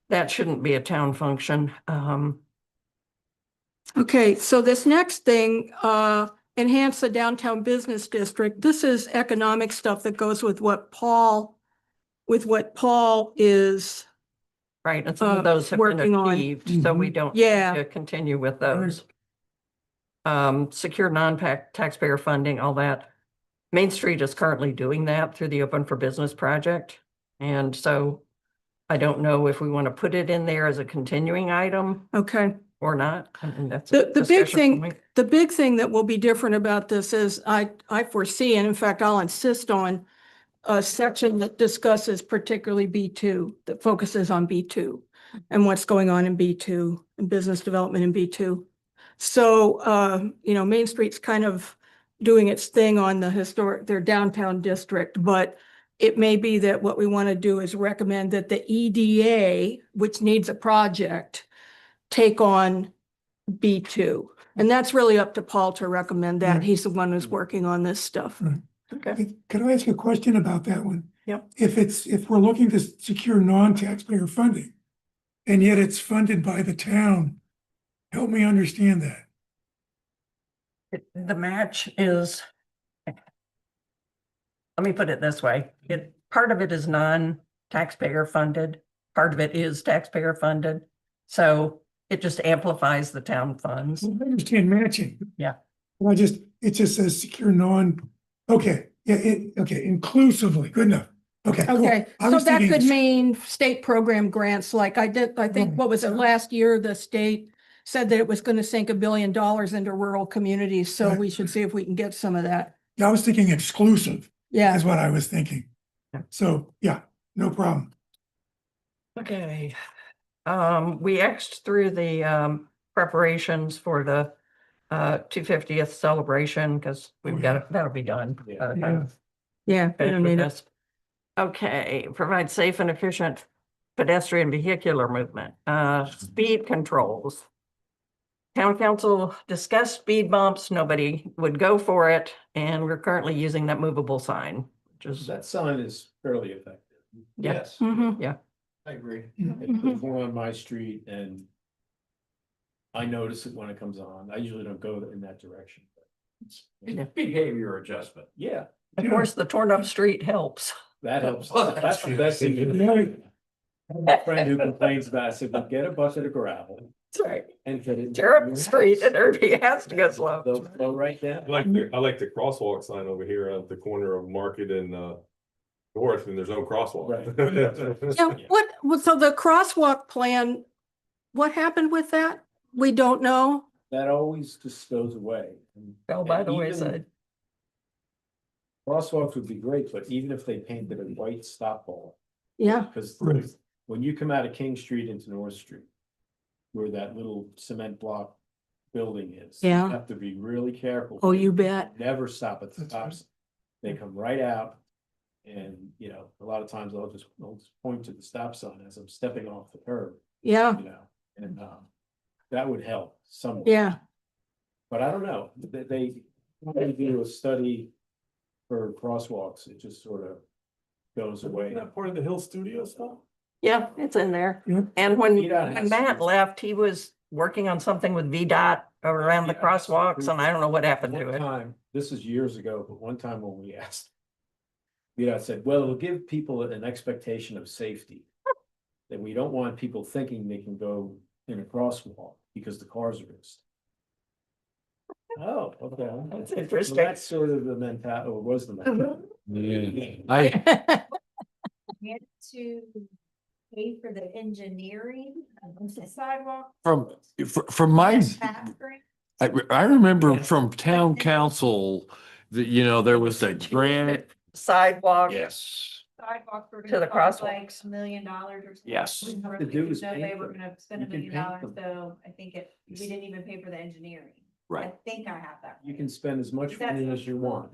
that shouldn't be a town function. Okay, so this next thing, enhance the downtown business district. This is economic stuff that goes with what Paul is, Right, and some of those have been working on. achieved, so we don't need Yeah. to continue with those. Secure taxpayer funding, all that. Main Street is currently doing that through the Open for Business project. And so I don't know if we want to put it in there as a continuing item okay. or not. I mean, that's a The big discussion thing, point. the big thing that will be different about this is I foresee, and in fact, I'll insist on a section that discusses particularly B2, that focuses on B2 and what's going on in B2 and business development in B2. So, Main Street's kind of doing its thing on their downtown district, but it may be that what we want to do is recommend that the EDA, which needs a project, take on B2. And that's really up to Paul to recommend that. Right. He's the one who's working on this stuff. Right. Okay. Could I ask a question about that one? Yep. If we're looking to secure non-taxpayer funding, and yet it's funded by the town, help me understand that. The match is, let me put it this way, part of it is non-taxpayer funded, part of it is taxpayer funded. So it just amplifies the town funds. I understand matching. Yeah. Well, it just says secure okay, yeah, okay, inclusively, good enough. Okay, cool. Okay, I so was that thinking- could mean state program grants, like I think, what was it, last year, the state said that it was going to sink $1 billion into rural communities, so Right. we should see if we can get some of that. Yeah, I was thinking exclusive Yeah, is what I was thinking. Yeah. So, yeah, no problem. Okay. We Xed through the preparations for the 250th celebration because we've got it, that'll be done. Yeah. by the Yeah. time yeah, we finish don't with need it. this. Okay, provide safe and efficient pedestrian vehicular movement, speed controls. Town council discussed speed bumps, nobody would go for it, and we're currently using that movable sign, which is, That sign is fairly effective. Yeah. Yes, Mhm. yeah. I agree. There's one on my street and I notice it when it comes on. I usually don't go in that direction. Yeah. Behavior adjustment. Yeah, Of course, the torn up street helps. that helps. Well, that's That's the true. best thing. you can do. I have a friend who complains about, it, I said, well, get a bucket of gravel, right. And get it. Jerem Street and everybody has to go slow. They'll go right down. I like the crosswalk sign over here at the corner of Market and North, and there's no crosswalk. Yeah, well, so the crosswalk plan, what happened with that? We don't know. That always just goes away. Fell by And the even wayside. Crosswalks would be great, but even if they painted a white stop ball, Yeah, because Right. when you come out of King Street into North Street, where that little cement block building is. you Yeah. Have to be really careful. oh, you bet. Never stop at the That's stop sign. They come right out. And, you know, a lot of times I'll just point to the stop sign as I'm stepping off the curb, Yeah, you know, and that would help somewhat. yeah. But I don't know, they do a study for crosswalks, it just sort of goes away. Isn't that part of the Hill Studio stuff? Yeah, it's in there. Yeah. And when VDOT has Matt to- left, he was working on something with VDOT around the Yeah. crosswalks, and I don't know what happened to One it. time, this is years ago, but one time when we asked. VDOT said, well, it'll give people an expectation of safety. That we don't want people thinking they can go in a crosswalk because the cars are missed. Oh, okay. That's So interesting. that's sort of the mentality, or was the mentality. I, We had to pay for the engineering of the sidewalk. from my, Path grant. I remember from town council, that, you know, there was a grant. Sidewalk. Yes. Sidewalks were To gonna the cost crosswalk. like $1 million or something. Yes. We never To do is know pay They for were it. gonna spend You $1 can million, paint them. so I think we didn't even pay for the engineering. I Right. think I have that. You can spend as much Is that- money as you want.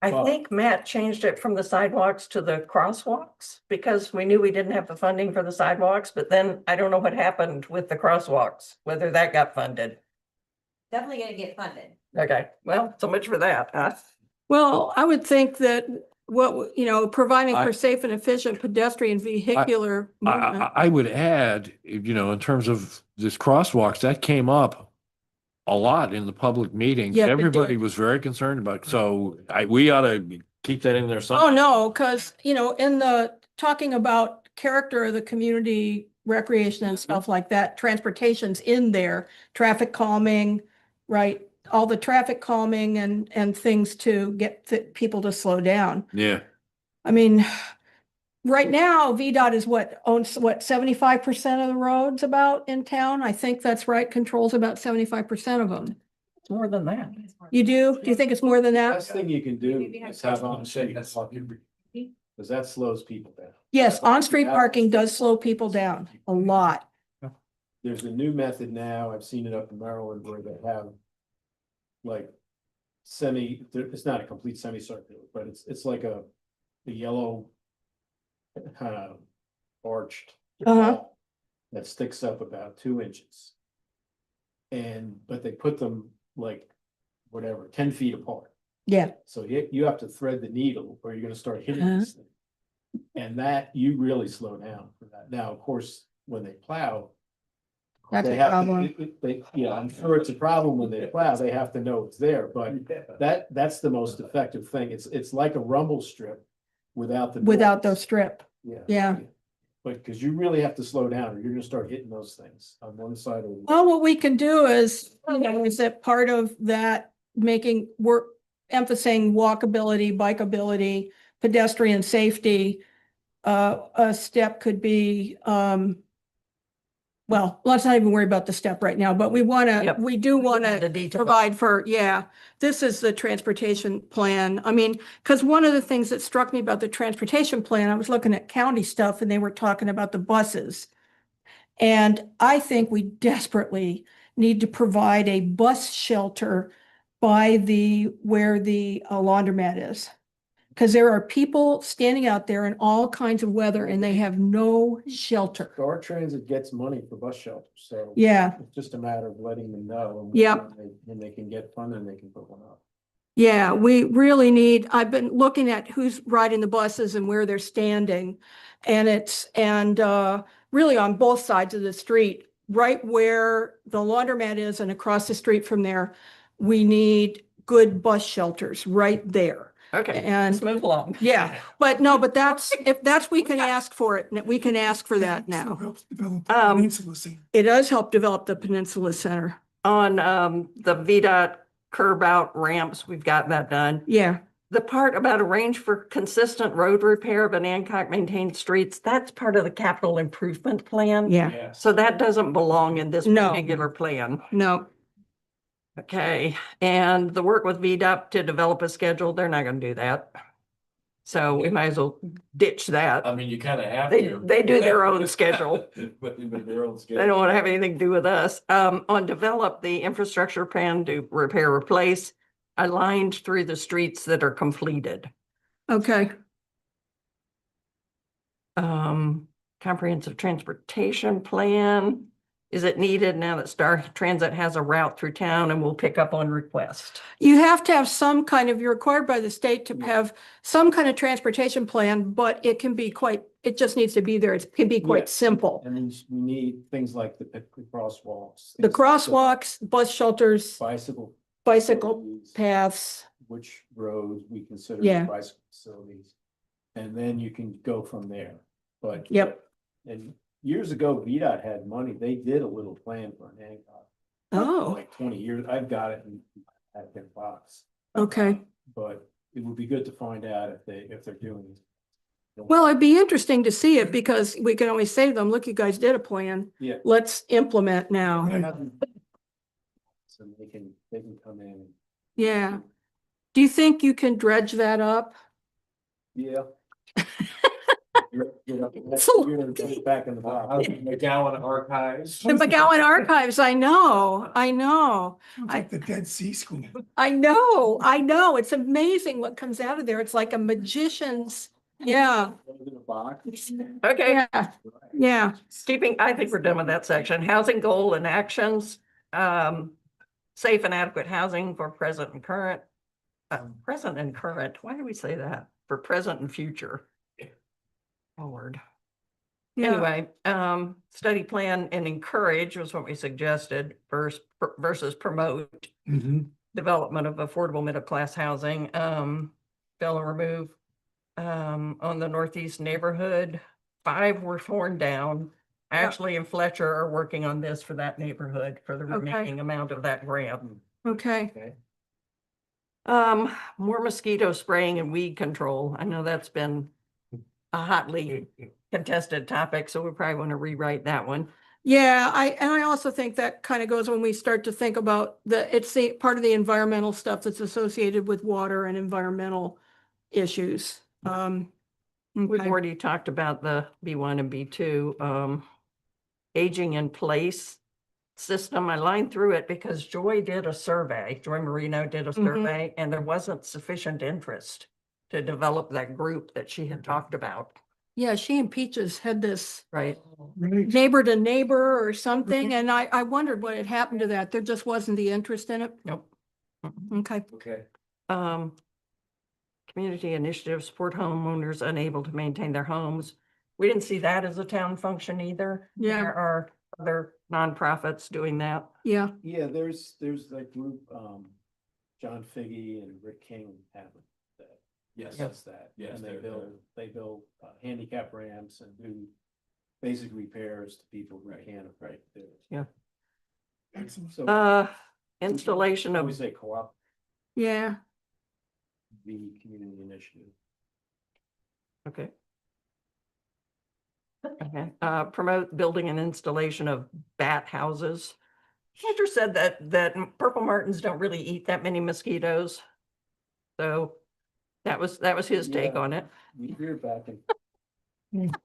I Well- think Matt changed it from the sidewalks to the crosswalks because we knew we didn't have the funding for the sidewalks, but then I don't know what happened with the crosswalks, whether that got funded. Definitely gonna get funded. Okay, well, so much for that, huh? Well, I would think that providing I- for safe and efficient pedestrian vehicular movement. I would add, you know, in terms of this crosswalks, that came up a lot in the public meetings. Yep, it Everybody did. was very concerned about, so we ought to keep that in there Oh, somehow. no, because, in the talking about character of the community, recreation and stuff like that, transportation's in there, traffic calming, right? All the traffic calming and things to get people to slow down. Yeah, I mean, right now, VDOT is owns 75% of the roads about in town? I think that's right, controls about 75% of them. It's more than that. You do? Do you think it's more than that? Best thing you can do Maybe have is have on street parking, because that slows people down. Yes, on-street parking does slow people down a lot. There's a new method now, I've seen it up in Maryland where they have. Like it's not a complete semicircular, but it's like a yellow. Kind of arched. Uh-huh. wall That sticks up about 2 inches. But they put them like, whatever, 10 feet apart. Yeah, So you have to thread the needle or you're gonna start hitting this thing. And that you really slow down for that. Now, of course, when they plow. That's they a have to- problem. I'm sure it's a problem when they plow, they have to know it's there, but that's the most effective thing. It's like a rumble strip without the. without noise. those strip. Yeah. Yeah. But because you really have to slow down or you're gonna start hitting those things on one side or. the Well, what we can do is that part of that emphasizing walkability, bikeability, pedestrian safety. A step could be, well, let's not even worry about the step right now, but we Yep. do want The to detail. provide for, this is the transportation plan. I mean, because one of the things that struck me about the transportation plan, I was looking at county stuff and they were talking about the buses. And I think we desperately need to provide a bus shelter by where the laundromat is. Because there are people standing out there in all kinds of weather and they have no shelter. Star Transit gets money for bus shelters, so. Yeah, It's just a matter of letting them know. and Yep. when they can get funding, they can put one up. yeah, we really need, I've been looking at who's riding the buses and where they're standing. And really on both sides of the street, right where the laundromat is and across the street from there, we need good bus shelters right there. Okay, And- let's move along. Yeah, but no, but that's, if that's, we can ask for it, and we can ask for that So now. helps develop the Um, peninsula scene. It does help develop the Peninsula Center. On the VDOT curb out ramps, we've got that done. Yeah, The part about arrange for consistent road repair of an Hancock maintained streets, that's part of the capital improvement plan. yeah, Yes. So that doesn't belong in this No. particular plan. no, Okay, and the work with VDOT to develop a schedule, they're not gonna do that. So we might as well ditch that. I mean, you kind of have They- to. they do their own schedule. But their own They schedule. don't want to have anything to do with us. On develop the infrastructure plan to repair, replace, aligned through the streets that are completed. okay, Comprehensive transportation plan. Is it needed now that Star Transit has a route through town and will pick up on request? you have to have some kind of, you're required by the state to have some kind of transportation plan, but it can be quite, it just needs to be there, it can be Yeah. quite simple. And then we need things like the crosswalks. The things- crosswalks, bus shelters, Bicycle. bicycle facilities, paths, Which roads we consider Yeah. bicycle facilities. And then you can go from there, but. Yep. And years ago, VDOT had money, they did a little plan for Hancock. Oh. Like 20 years, I've got it in their box, okay. but it would be good to find out if they're doing it. Well, it'd be interesting to see it because we can always say to them, look, you guys did a plan. Yeah. Let's implement now. Right. So they can come in, Yeah. Do you think you can dredge that up? yeah. So- You're back in the box. McGowan Archives. The McGowan Archives, I know. Sounds like the Dead Sea School. I know. It's amazing what comes out of there. It's like a magician's, yeah, In a box. Okay, yeah, yeah. I think we're done with that section. Housing goal and actions. Safe and adequate housing for present and current. Present and current, why do we say that? For present and future. Forward. Yeah. Anyway, study plan and encourage was what we suggested versus promote development of affordable middle class housing. Fill and remove on the northeast neighborhood. 5 were torn down. Ashley and Fletcher are working on this for that neighborhood for the Okay. remaining amount of that grant. Okay. Okay. More mosquito spraying and weed control. I know that's been a hotly contested topic, so we probably want to rewrite that one. Yeah, I also think that kind of goes when we start to think about it's the part of the environmental stuff that's associated with water and environmental issues. We've Okay. already talked about the B1 and B2, aging in place system. I lined through it because Joy did a survey, Joy Marino did a survey, and there wasn't sufficient interest to develop that group that she had talked about, Yeah, she and Peaches had this right? Right. neighbor to neighbor or something, and I wondered what had happened to that. There just wasn't the interest in it. Nope. Okay. Okay. Community initiatives support homeowners unable to maintain their homes. We didn't see that as a town function either. Yeah. There are other nonprofits doing that. Yeah, Yeah, there's that group, John Figgy and Rick King have that. Yes. Does that. Yes, And they're- they build handicap ramps and do basic repairs to people who can't afford it. Yeah. Excellent. So. Installation of Always say co-op, yeah. the community initiative. Okay. Okay, promote building and installation of bat houses. Andrew said that purple martins don't really eat that many mosquitoes. So that was his take Yeah. on it. We hear back and.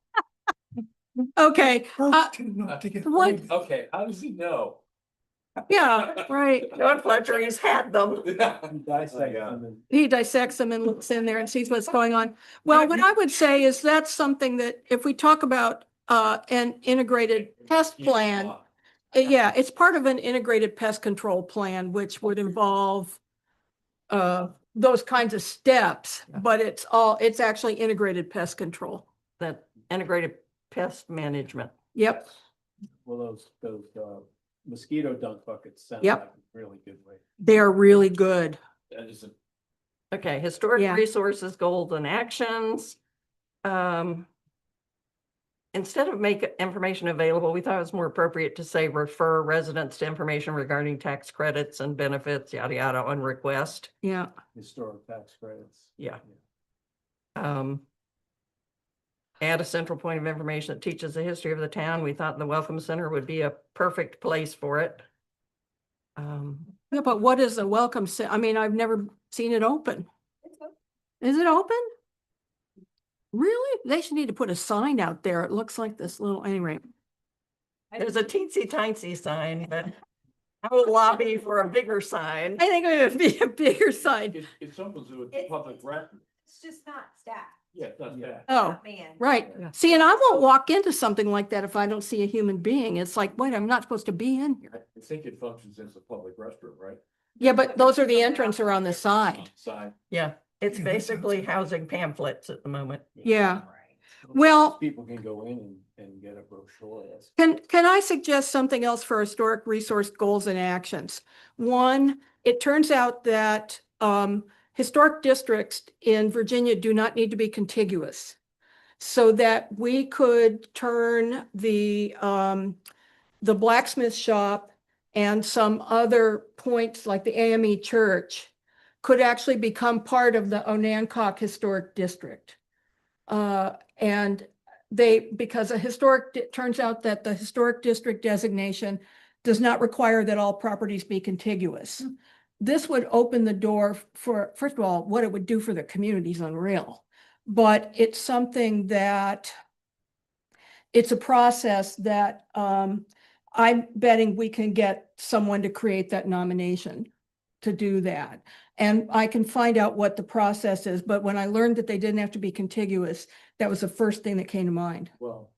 Okay, Birds tend not to get. what- laid. Okay, how does he know? yeah, right. John Fletcher, he's had them. Dissect Yeah. them and. He dissects them and looks in there and sees what's going on. Well, what I would say is that's something that if we talk about an integrated pest plan, yeah, it's part of an integrated pest control plan, which would involve those kinds of steps, but it's actually integrated pest control. That integrated pest management. Yep, Well, those mosquito dunk buckets sound Yep. like a really good way. they're really good. That is Okay, historic Yeah. resources, goals and actions. Instead of make information available, we thought it was more appropriate to say refer residents to information regarding tax credits and benefits, yada, yada, on request. Yeah. Historic tax credits. Yeah. Add a central point of information that teaches the history of the town. We thought the Welcome Center would be a perfect place for it. Yeah, but what is a welcome? I mean, I've never seen it open. Is it open? Really? They should need to put a sign out there. It looks like this little, anyway. There's a teensy tiny sign, but I will lobby for a bigger sign. I think it would be a bigger sign. It's something to do with It's- public record. It's just not staff. Yeah, that's Yeah. that. Oh, not man. right. Yeah. See, and I won't walk into something like that if I don't see a human being. It's like, wait, I'm not supposed to be in here. I think it functions as a public restroom, right? Yeah, but those are the entrance are on the side. Side. Yeah, it's Yeah, that sounds basically good. housing pamphlets at the moment. Yeah. Right. Well, People can go in and get a brochure. can I suggest something else for historic resource goals and actions? One, it turns out that historic districts in Virginia do not need to be contiguous. So that we could turn the blacksmith shop and some other points like the AME Church could actually become part of the Onancock Historic District. And because it turns out that the historic district designation does not require that all properties be contiguous. This would open the door for, first of all, what it would do for the community is unreal. But it's something that, it's a process that I'm betting we can get someone to create that nomination to do that. And I can find out what the process is, but when I learned that they didn't have to be contiguous, that was the first thing that came to mind. Well,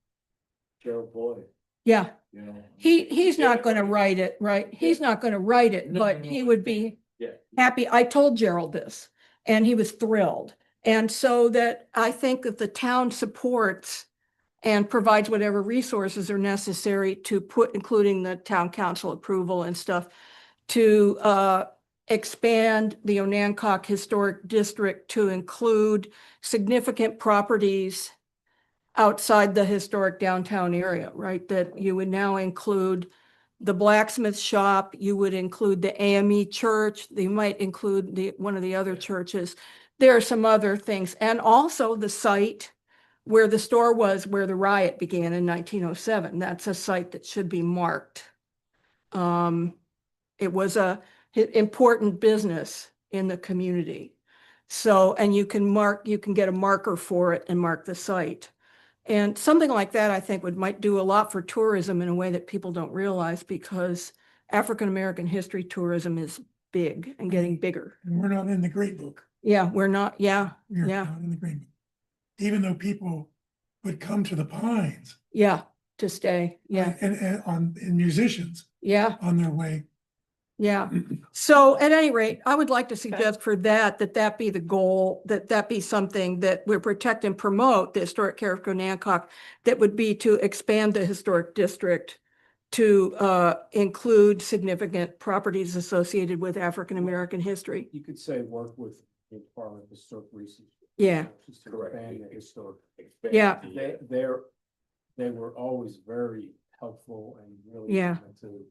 Gerald Boyd, Yeah, You know? he's not gonna write it, right? He's not gonna write it, No, but no, he no. would be Yeah. happy. I told Gerald this and he was thrilled. And so that I think that the town supports and provides whatever resources are necessary to put, including the town council approval and stuff, to expand the Onancock Historic District to include significant properties outside the historic downtown area, right? That you would now include the blacksmith shop, you would include the AME Church, you might include one of the other churches. There are some other things, and also the site where the store was, where the riot began in 1907. That's a site that should be marked. It was a important business in the community. So, and you can get a marker for it and mark the site. And something like that, I think might do a lot for tourism in a way that people don't realize, because African-American history tourism is big and getting bigger. And we're not in the Great Book. Yeah, we're not, yeah, We're Yeah. not in the Great Book. Even though people would come to the Pines. yeah, to stay, yeah, And musicians yeah, on their way. yeah. So at any rate, I would like to suggest for that be the goal, that be something that we protect and promote the historic character of Nancock, that would be to expand the historic district to include significant properties associated with African-American history. you could say work with the Department of Historic Research. Yeah. Just to Correct. expand the historic. Expand Yeah. the, They were always very helpful and really. Yeah. wanted to,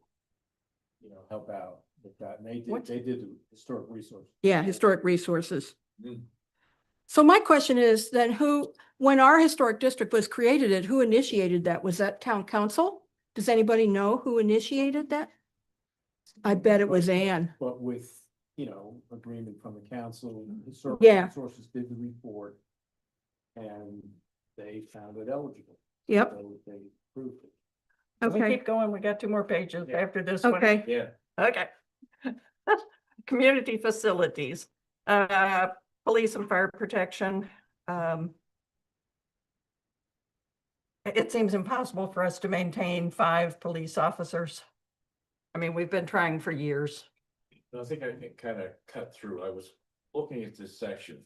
help out with that. And What's- they did the historic resource. Yeah, historic resources. Mm. So my question is then when our historic district was created, who initiated that? Was that town council? Does anybody know who initiated that? I bet it was Ann. But with, agreement from the council, historic Yeah. resources did the report. And they found it eligible. Yep, So they approved it. We okay, keep going. We got 2 more pages Yeah. after this one. okay. yeah. Okay. Community facilities, police and fire protection. It seems impossible for us to maintain 5 police officers. I mean, we've been trying for years. I think I can kind of cut through. I was looking at this section.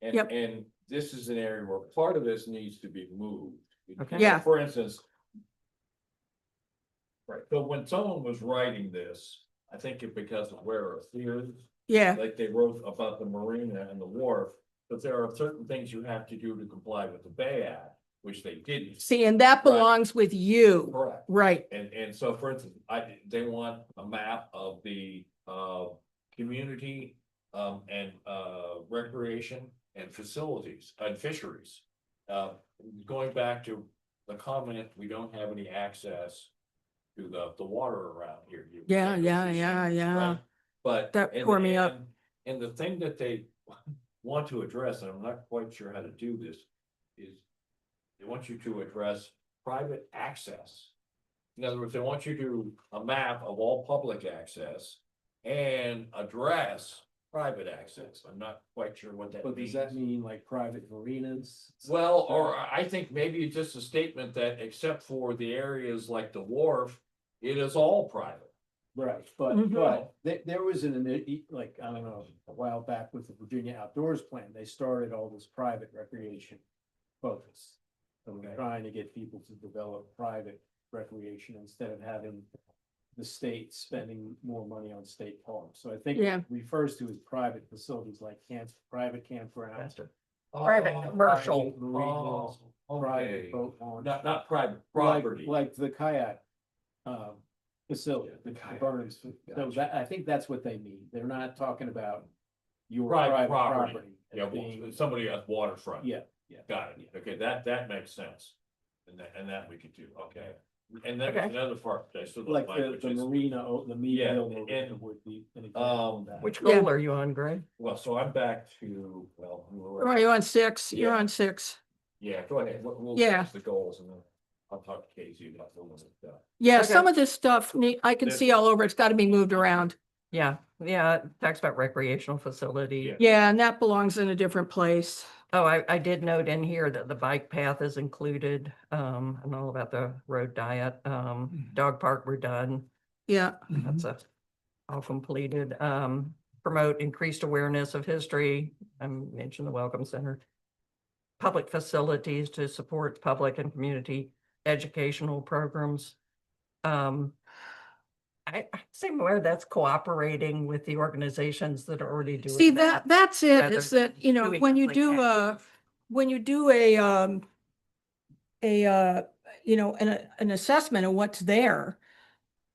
And, Yep. and this is an area where part of this needs to be moved. Okay. Yeah. For instance. Right, so when someone was writing this, I think it because of where it is. Yeah, like they wrote about the marina and the wharf, but there are certain things you have to do to comply with the Bay Act, which they didn't. see, and that Right. belongs with you, Correct. right? And so for instance, they want a map of the, community, and, recreation and facilities and fisheries. Going back to the comment, we don't have any access to the water around here. You Yeah, can't go yeah, fishing, yeah, yeah. right? But. That and- tore me up. And the thing that they want to address, and I'm not quite sure how to do this, is they want you to address private access. In other words, they want you to do a map of all public access and address private access. I'm not quite sure what that But means. does that mean like private marinas? Well, or I think maybe it's just a statement that except for the areas like the wharf, it is all private. Right, Mhm. but there was like, I don't know, a while back with the Virginia Outdoors Plan, they started all this private recreation focus. So we're Okay. trying to get people to develop private recreation instead of having the state spending more money on state parks. So I think Yeah. it refers to as private facilities like private campgrounds. Private commercial. private marinas, Private Okay, boat launch. not private Like- property. Like the kayak, facility, the kayak, Burns, so gotcha. that, I think that's what they mean, they're not talking about your Private private property. property. as Yeah, being- somebody at waterfront. Yeah, Got it. Okay, that makes sense. And that we could do, okay. And then Okay. another part, I still don't like like, which the is, marina, the Yeah, Meadville marina and, would be an example of um, that. Which Yeah. goal are you on, Greg? well, so I'm back to, well. Are you on 6? You're Yeah. on 6. Yeah, go ahead. We'll Yeah. finish the goals and then I'll talk to Casey about the ones that. Yeah, Okay. some of this stuff I can This- see all over. It's got to be moved around. Yeah, it talks about recreational facility. Yeah. Yeah, and that belongs in a different place. Oh, I did note in here that the bike path is included, and all about the road diet, dog park, we're done. Yeah, That's all completed. Promote increased awareness of history. I mentioned the Welcome Center. Public facilities to support public and community educational programs. I say more that's cooperating with the organizations that are already doing. see that's it. rather Is that, than when doing you something do active. when you do an assessment of what's there,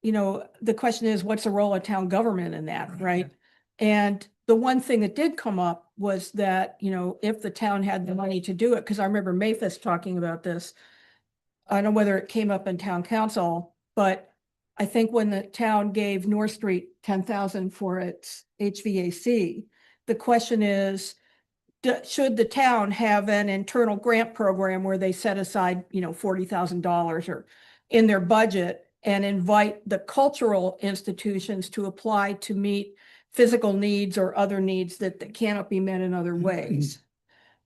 the question is, what's the role of town government in that, right? And the one thing that did come up was that, if the town had the money to do it, because I remember Mathis talking about this. I don't know whether it came up in town council, but I think when the town gave North Street 10,000 for its HVAC, the question is, should the town have an internal grant program where they set aside, $40,000 or in their budget and invite the cultural institutions to apply to meet physical needs or other needs that cannot be met in other ways?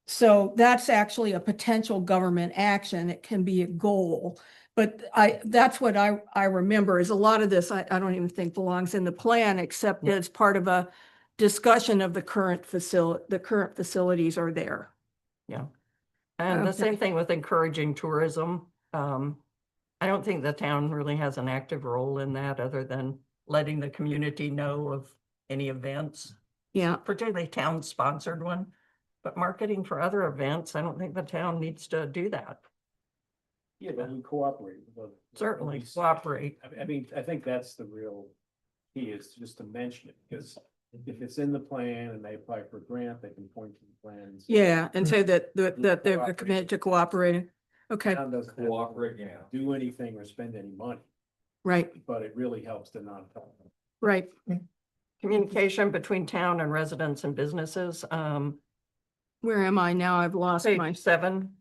So that's actually a potential government action. It can be a goal. But that's what I remember is a lot of this, I don't even think belongs in the plan, except as part of a discussion of the current facilities are there. Yeah. And the same Okay. thing with encouraging tourism. I don't think the town really has an active role in that other than letting the community know of any events, Yeah, particularly town-sponsored one. But marketing for other events, I don't think the town needs to do that. Yeah, but we cooperate with other. Certainly at least- cooperate. I mean, I think that's the real key is just to mention it, because if it's in the plan and they apply for a grant, they can point to the plans. yeah, and say that they're committed to cooperating. Okay, Town doesn't have to Cooperate, yeah. do anything or spend any money, right, but it really helps the nonprofit. right. Communication between town and residents and businesses, Where am I now? I've lost my. page 7.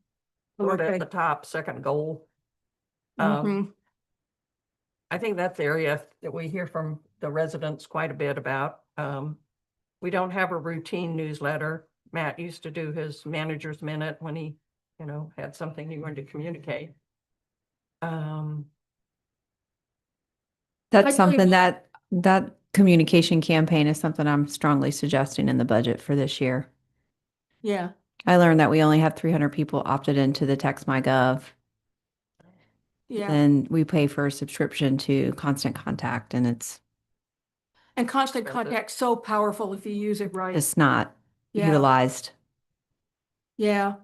Sort Okay. at the top, second goal. Mhm. I think that's the area that we hear from the residents quite a bit about. We don't have a routine newsletter. Matt used to do his manager's minute when he, had something he wanted to communicate. That's I something believe- that communication campaign is something I'm strongly suggesting in the budget for this year. Yeah, I learned that we only have 300 people opted into the Text My Gov. yeah. And we pay for a subscription to Constant Contact, and it's And constant That's it. contact's so powerful if you use it right. It's not Yeah. utilized. Yeah,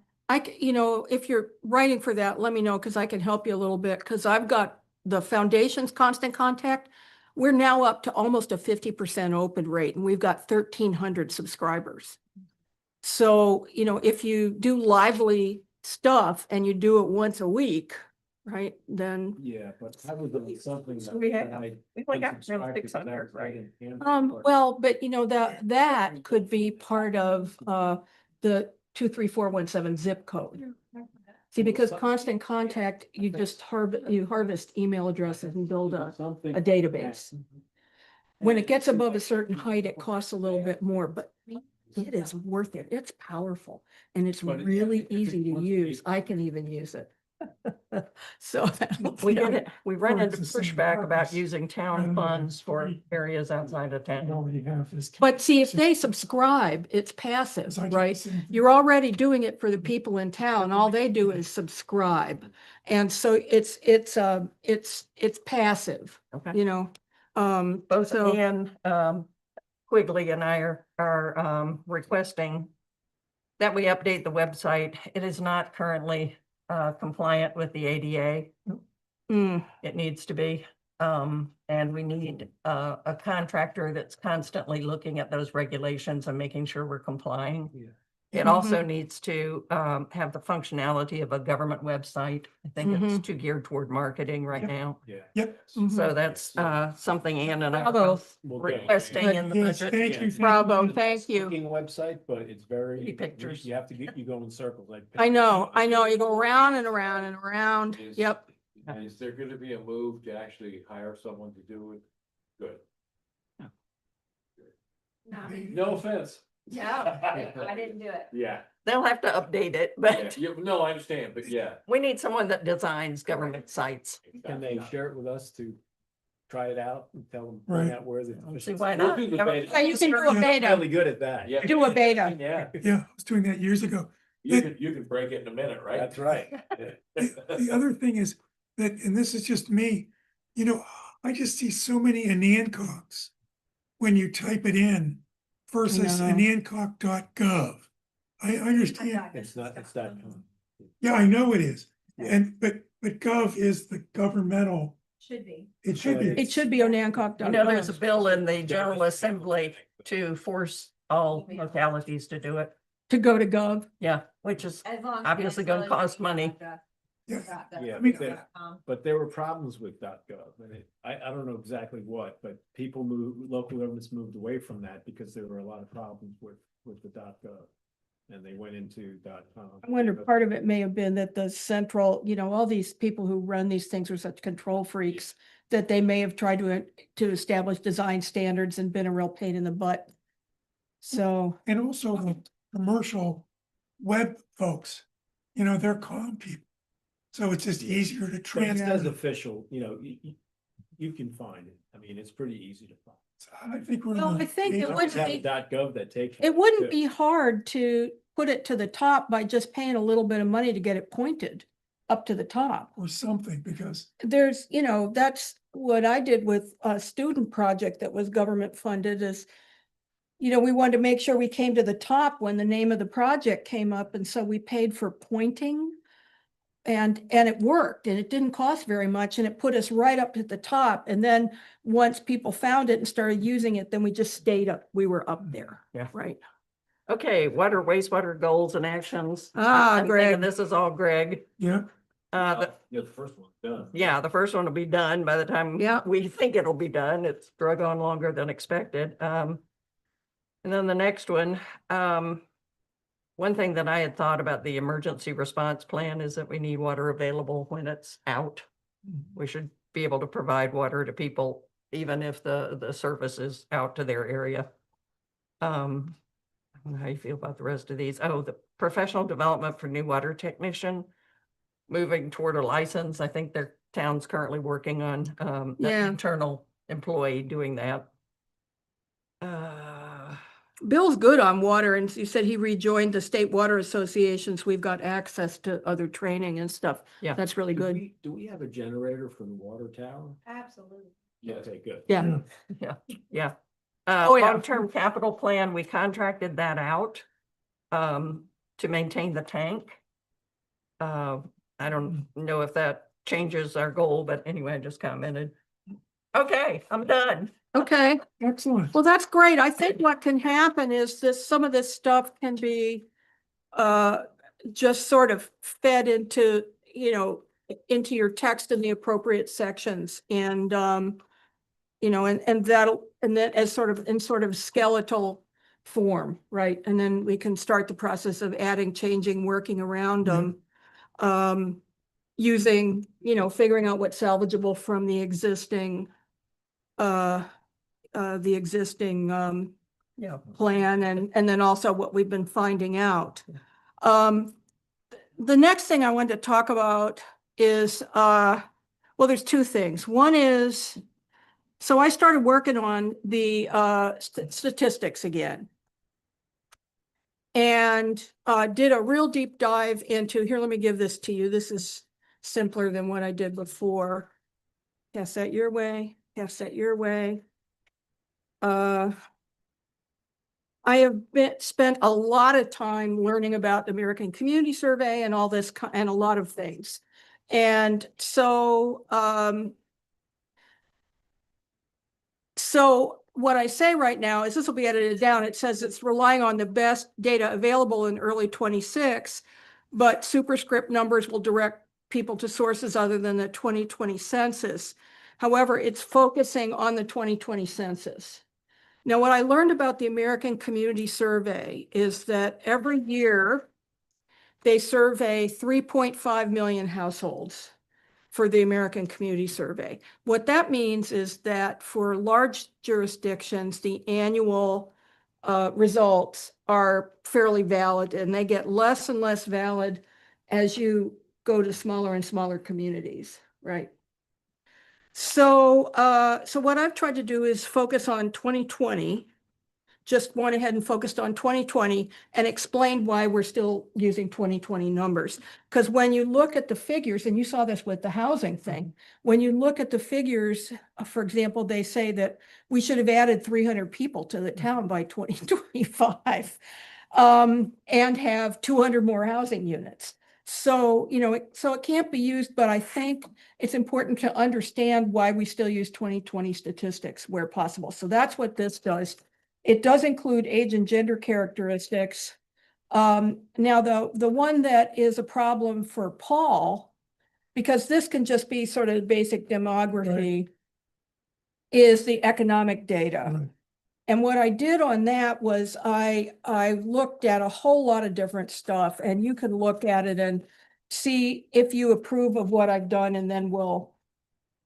you know, if you're writing for that, let me know, because I can help you a little bit, because I've got the foundation's constant contact. We're now up to almost a 50% open rate, and we've got 1,300 subscribers. So, you know, if you do lively stuff and you do it once a week, right, then, Yeah, but I was doing something So we that have- I. we only got around unsubscribed because that 600, was right? right in hand. well, but you know, that could be part of, the 23417 zip code. See, because constant contact, you just harvest email addresses and build a database. When it gets above a certain height, it costs a little bit more, but it is worth it. It's powerful and it's But it- really if easy to once we- use. I can even use it. So. We Yeah. run Well, into it's the same pushback about purpose. using town funds for areas outside of town. already have this. But see, if they subscribe, it's passive, So I do the right? same thing. You're already doing it for the people in town. All they do is subscribe. And so it's passive, Okay. you know? Both so- Ann, Quigley and I are requesting that we update the website. It is not currently compliant with the ADA. Mm, It needs to be. And we need a contractor that's constantly looking at those regulations and making sure we're complying. Yeah. It also needs to have the functionality of a government website. I think it's Mhm. too geared toward marketing right Yep. now. Yeah. Yep. Mhm. So that's something Ann and I are Bravo. both We'll get it. requesting in the Yes, budget. thank you. Bravo, thank you. Looking website, but it's very. Pretty pictures. You have to get, you go in circles. like- I know. You go around and around and around. Is- Yep. Is there gonna be a move to actually hire someone to do it? Good. No offense. No, I didn't do it. Yeah, They'll have to update it, yeah, but no, I understand, but yeah. we need someone that designs government sites. Can they share it with us to try it out and tell them, Right. find out where the. See, why We'll not? do the Have a- beta. Yeah, you can do a I'm beta. Really good at that. Yeah. Do a beta. Yeah, Yeah, I was doing that years ago. you can break it in a minute, right? That's right. The other thing is that, and this is just me, you know, I just see so many Anancocs when you type it in versus know. anancock.gov. I understand. It's not. Yeah, I know it is. Yeah. And, but gov is the governmental, Should be. it should be. It should be onancock. You know, there's a bill in the General Assembly to force all localities to do it. To go to gov. Yeah, which is As long as obviously it's gonna really cost money. Yeah. Yeah, I mean, but there- but there were problems with .gov, and I don't know exactly what, but people moved, local governments moved away from that because there were a lot of problems with the .gov. And they went into .com. I wonder, part of it may have been that the central, you know, all these people who run these things are such control freaks that they may have tried to establish design standards and been a real pain in the butt. So, And also the commercial web folks, you know, they're calm people. So it's just easier to But it transfer. says official, you know, you can find it. I mean, it's pretty easy to find. I think we're. Well, in the I think it age- would Have be- .gov that takes. it wouldn't too. be hard to put it to the top by just paying a little bit of money to get it pointed up to the top. Or something, because There's, you know, that's what I did with a student project that was government funded is, you know, we wanted to make sure we came to the top when the name of the project came up. And so we paid for pointing. And it worked and it didn't cost very much and it put us right up at the top. And then once people found it and started using it, then we just stayed up. We were up there. Yeah. Right. Okay, water, wastewater goals and actions. Ah, I'm thinking Greg. This is all Greg. yeah, Yeah, the first one's done. Yeah, the first one will be done by the time Yeah. we think it'll be done. It's drug on longer than expected. And then the next one, one thing that I had thought about the emergency response plan is that we need water available when it's out. We should be able to provide water to people, even if the service is out to their area. I don't know how you feel about the rest of these. Oh, the professional development for new water technician. Moving toward a license. I think their town's currently working on an Yeah. internal employee doing that. Bill's good on water and you said he rejoined the state water associations. We've got access to other training and stuff. Yeah. That's really good. Do we have a generator for the water tower? Absolutely. Yes. Okay, good. Yeah. Yeah, Oh, yeah. long-term capital plan, we contracted that out to maintain the tank. I don't know if that changes our goal, but anyway, I just commented. Okay, I'm done. Okay. Excellent. Well, that's great. I think what can happen is this, some of this stuff can be just sort of fed into, you know, into your text in the appropriate sections and you know, and that'll, and then as sort of in sort of skeletal form, right? And then we can start the process of adding, changing, working around them. Using, you know, figuring out what's salvageable from the existing Yeah. plan and then also what we've been finding out. The next thing I wanted to talk about is, well, there's two things. One is, so I started working on the statistics again. And did a real deep dive into, here, let me give this to you. This is simpler than what I did before. Pass that your way, pass that your way. I have spent a lot of time learning about the American Community Survey and all this and a lot of things. And so, so what I say right now is this will be edited down. It says it's relying on the best data available in early 26, but superscript numbers will direct people to sources other than the 2020 census. However, it's focusing on the 2020 census. Now, what I learned about the American Community Survey is that every year they survey 3.5 million households for the American Community Survey. What that means is that for large jurisdictions, the annual results are fairly valid, and they get less and less valid as you go to smaller and smaller communities, right? So, so what I've tried to do is focus on 2020, just went ahead and focused on 2020 and explained why we're still using 2020 numbers. Because when you look at the figures, and you saw this with the housing thing, when you look at the figures, for example, they say that we should have added 300 people to the town by 2025 and have 200 more housing units. So, you know, so it can't be used, but I think it's important to understand why we still use 2020 statistics where possible. So that's what this does. It does include age and gender characteristics. Now, the one that is a problem for Paul, because this can just be sort of basic demography, is the economic data. And what I did on that was I looked at a whole lot of different stuff, and you can look at it and see if you approve of what I've done, and then we'll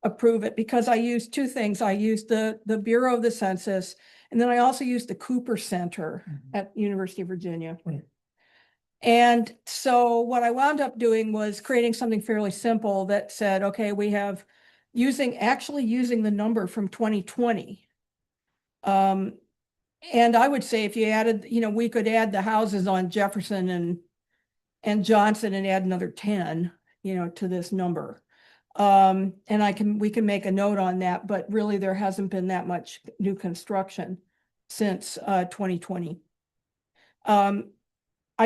approve it, because I used two things. I used the Bureau of the Census, and then I also used the Cooper Center at University of Virginia. And so what I wound up doing was creating something fairly simple that said, okay, we have actually using the number from 2020. And I would say if you added, you know, we could add the houses on Jefferson and Johnson and add another 10, you know, to this number. And we can make a note on that, but really there hasn't been that much new construction since 2020. I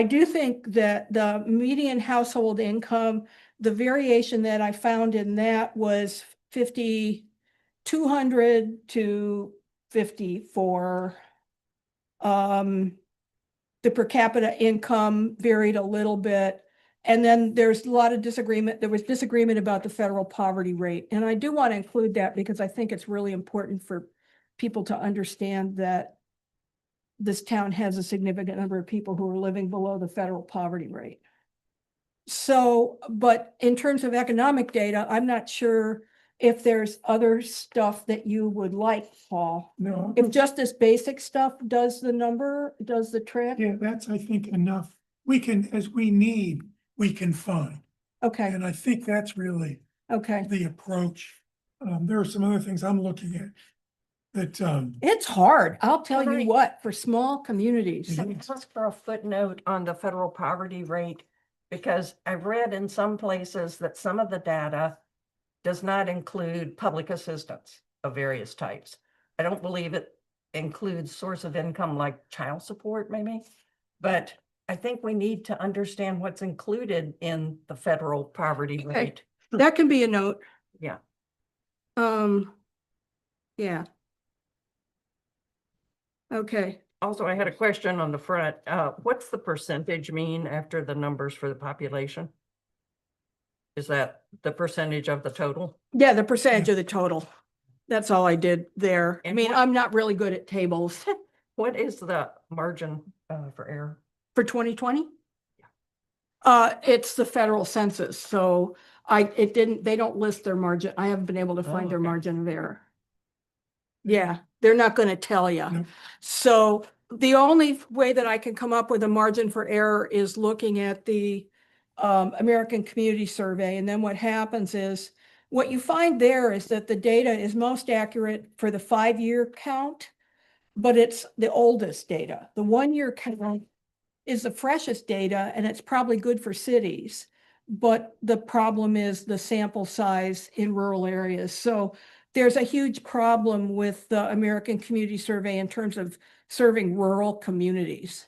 do think that the median household income, the variation that I found in that was 5,200 to 54. The per capita income varied a little bit. And then there's a lot of disagreement. There was disagreement about the federal poverty rate. And I do want to include that because I think it's really important for people to understand that this town has a significant number of people who are living below the federal poverty rate. So, but in terms of economic data, I'm not sure if there's other stuff that you would like, Paul. No, If just this basic stuff does the trick? yeah, that's, I think, enough. We can, as we need, we can find. Okay, And I think that's really okay. the approach. There are some other things I'm looking at that, It's hard. I'll tell you Right. what, for small communities. Mhm. Just for a footnote on the federal poverty rate, because I've read in some places that some of the data does not include public assistance of various types. I don't believe it includes source of income like child support maybe. But I think we need to understand what's included in the federal poverty Okay. rate. That can be a note. Yeah. Yeah. Okay, Also, I had a question on the front. What's the percentage mean after the numbers for the population? Is that the percentage of the total? yeah, the percentage of the total. That's all I did there. I And mean, what- I'm not really good at tables. What is the margin for error? For 2020? It's the federal census, so they don't list their margin. I haven't been able to find Oh, their okay. margin of error. Yeah, they're not gonna tell you. Nope. So the only way that I can come up with a margin for error is looking at the American Community Survey. And then what happens is, what you find there is that the data is most accurate for the 5-year count, but it's the oldest data. The 1-year count is the freshest data, and it's probably good for cities. But the problem is the sample size in rural areas. So there's a huge problem with the American Community Survey in terms of serving rural communities.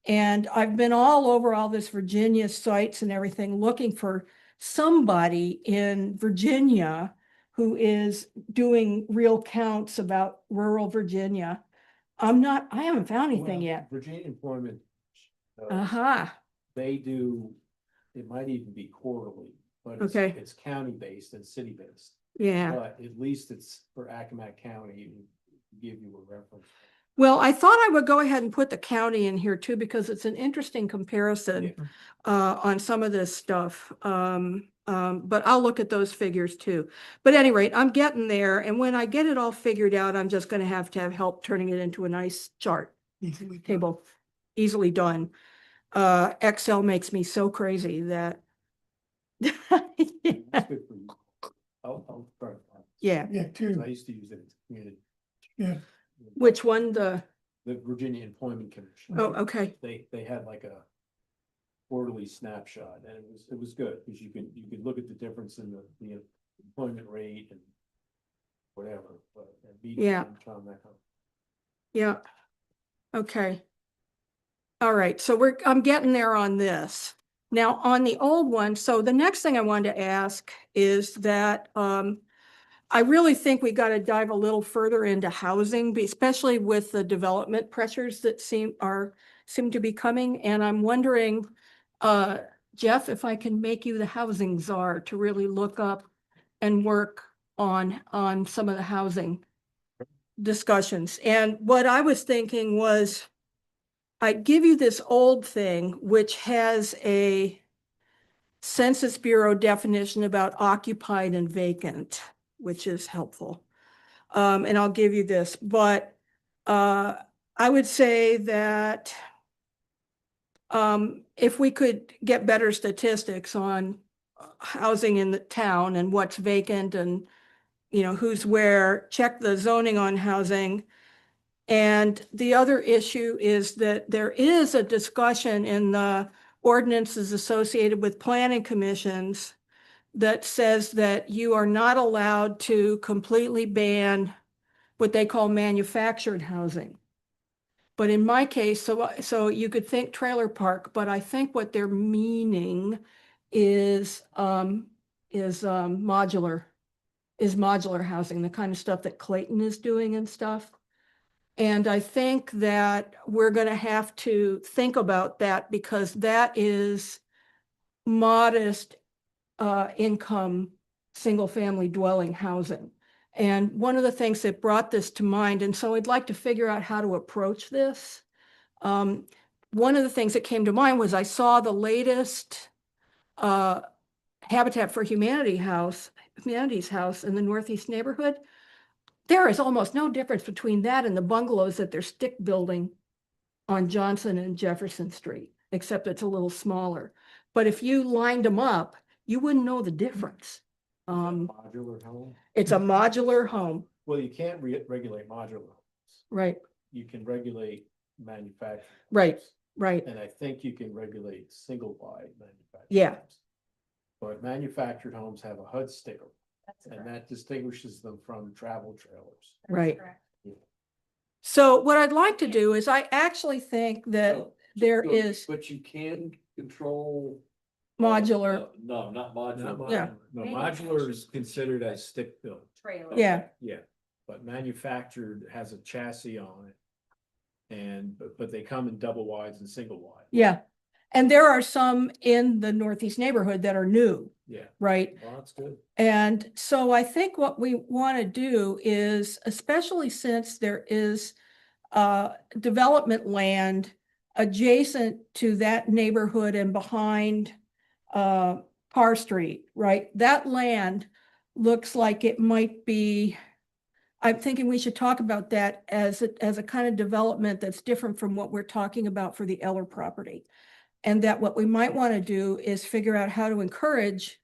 And I've been all over all this Virginia sites and everything, looking for somebody in Virginia who is doing real counts about rural Virginia. I haven't found anything Well, yet. Virginia Employment. Aha, They do, it might even be quarterly, but Okay. it's county-based and city-based. yeah. But at least it's for Accomack County, and give you a reference. Well, I thought I would go ahead and put the county in here too, because it's an interesting comparison on some of this stuff. But I'll look at those figures too. But at any rate, I'm getting there. And when I get it all figured out, I'm just gonna have help turning it into a nice chart Easily done. table, easily done. Excel makes me so crazy that. That's good for you. I'll try. Yeah, Yeah, too. I used to use it as community. Yeah. which one, the, The Virginia Employment Commission. oh, okay, They had like a quarterly snapshot, and it was good, because you could look at the difference in the employment rate and whatever, but. Yeah. yeah. Okay. All right, so I'm getting there on this. Now, on the old one, so the next thing I wanted to ask is that I really think we got to dive a little further into housing, especially with the development pressures that seem to be coming. And I'm wondering, Jeff, if I can make you the housing czar to really look up and work on some of the housing discussions. And what I was thinking was, I'd give you this old thing, which has a Census Bureau definition about occupied and vacant, which is helpful. And I'll give you this, but I would say that if we could get better statistics on housing in the town and what's vacant and, who's where, check the zoning on housing. And the other issue is that there is a discussion in the ordinances associated with planning commissions that says that you are not allowed to completely ban what they call manufactured housing. But in my case, so you could think trailer park, but I think what they're meaning is modular housing, the kind of stuff that Clayton is doing and stuff. And I think that we're going to have to think about that, because that is modest income, single family dwelling housing. And one of the things that brought this to mind, and so I'd like to figure out how to approach this. One of the things that came to mind was I saw the latest Habitat for Humanity's house in the Northeast neighborhood. There is almost no difference between that and the bungalows that they're stick building on Johnson and Jefferson Street, except it's a little smaller. But if you lined them up, you wouldn't know the difference. Modular home. It's a modular home, Well, you can't regulate modular homes. right, You can regulate manufactured. Right. homes. right, And I think you can regulate single wide manufactured. Yeah. homes. But manufactured homes have a HUD sticker, That's and correct. that distinguishes them from travel trailers. That's right. correct. So what I'd like to do is I actually think that there is But you can control. modular, No, not Not modular. Yeah. modular. No, modular is considered as stick built. Trailer. yeah, Yeah, but manufactured has a chassis on it. And, but they come in double wides and single wide. yeah. And there are some in the Northeast neighborhood that are new, Yeah, right? well, that's good. And so I think what we want to do is, especially since there is development land adjacent to that neighborhood and behind Carr Street, right? That land looks like it might be, I'm thinking we should talk about that as a kind of development that's different from what we're talking about for the Eller property. And that what we might want to do is figure out how to encourage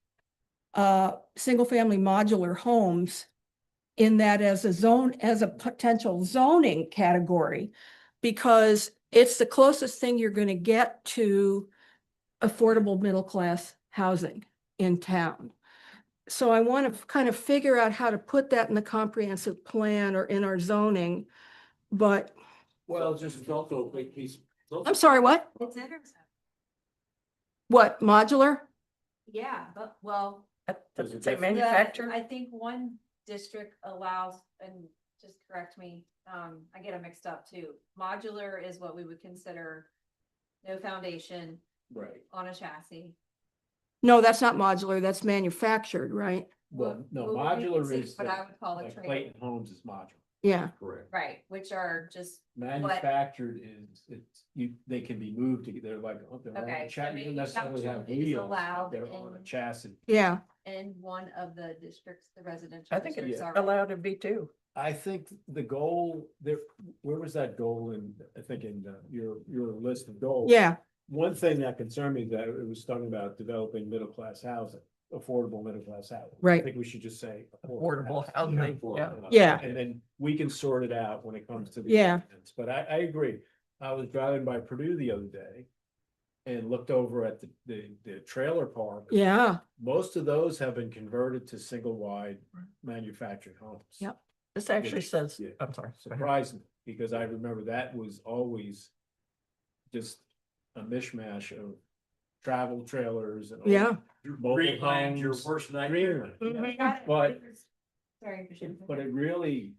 single-family modular homes in that as a zone, as a potential zoning category, because it's the closest thing you're going to get to affordable middle-class housing in town. So I want to kind of figure out how to put that in the comprehensive plan or in our zoning, but Well, just also a big piece. I'm sorry, what? It's interesting. What, modular? Yeah, but well. Does it say The- manufactured? I think one district allows, and just correct me, I get them mixed up too. Modular is what we would consider no foundation Right. on a chassis. No, that's not modular, that's manufactured, right? Well, no, What would you modular consider- is. But I would call it like trailer, Clayton Homes is modular. Yeah, Correct. right, which are just, Manufactured is, it's, they can be moved to, they're like, they're on Okay, a so chassis, you don't necessarily have manufactured is wheels, allowed they're on a in- chassis. yeah. in one of the districts, the residential. I think districts it's are. allowed to be too. I think the goal there, where was that goal in, I think in your list of goals? Yeah, One thing that concerned me is that it was talking about developing middle-class housing, affordable middle-class housing. Right. I think we should just say. Affordable housing, yeah. Yeah. And then we can sort it out when it comes to. the Yeah. ordinance. But I agree. I was driving by Purdue the other day and looked over at the trailer park. yeah, Most of those have been converted to single-wide manufactured homes. Yep. This actually Which- says, yeah, I'm sorry. go ahead. Surprised me, because I remember that was always just a mishmash of travel trailers and. all yeah. mobile Greenland, your homes. worst Greenland, nightmare. yeah. But- Sorry. But it really,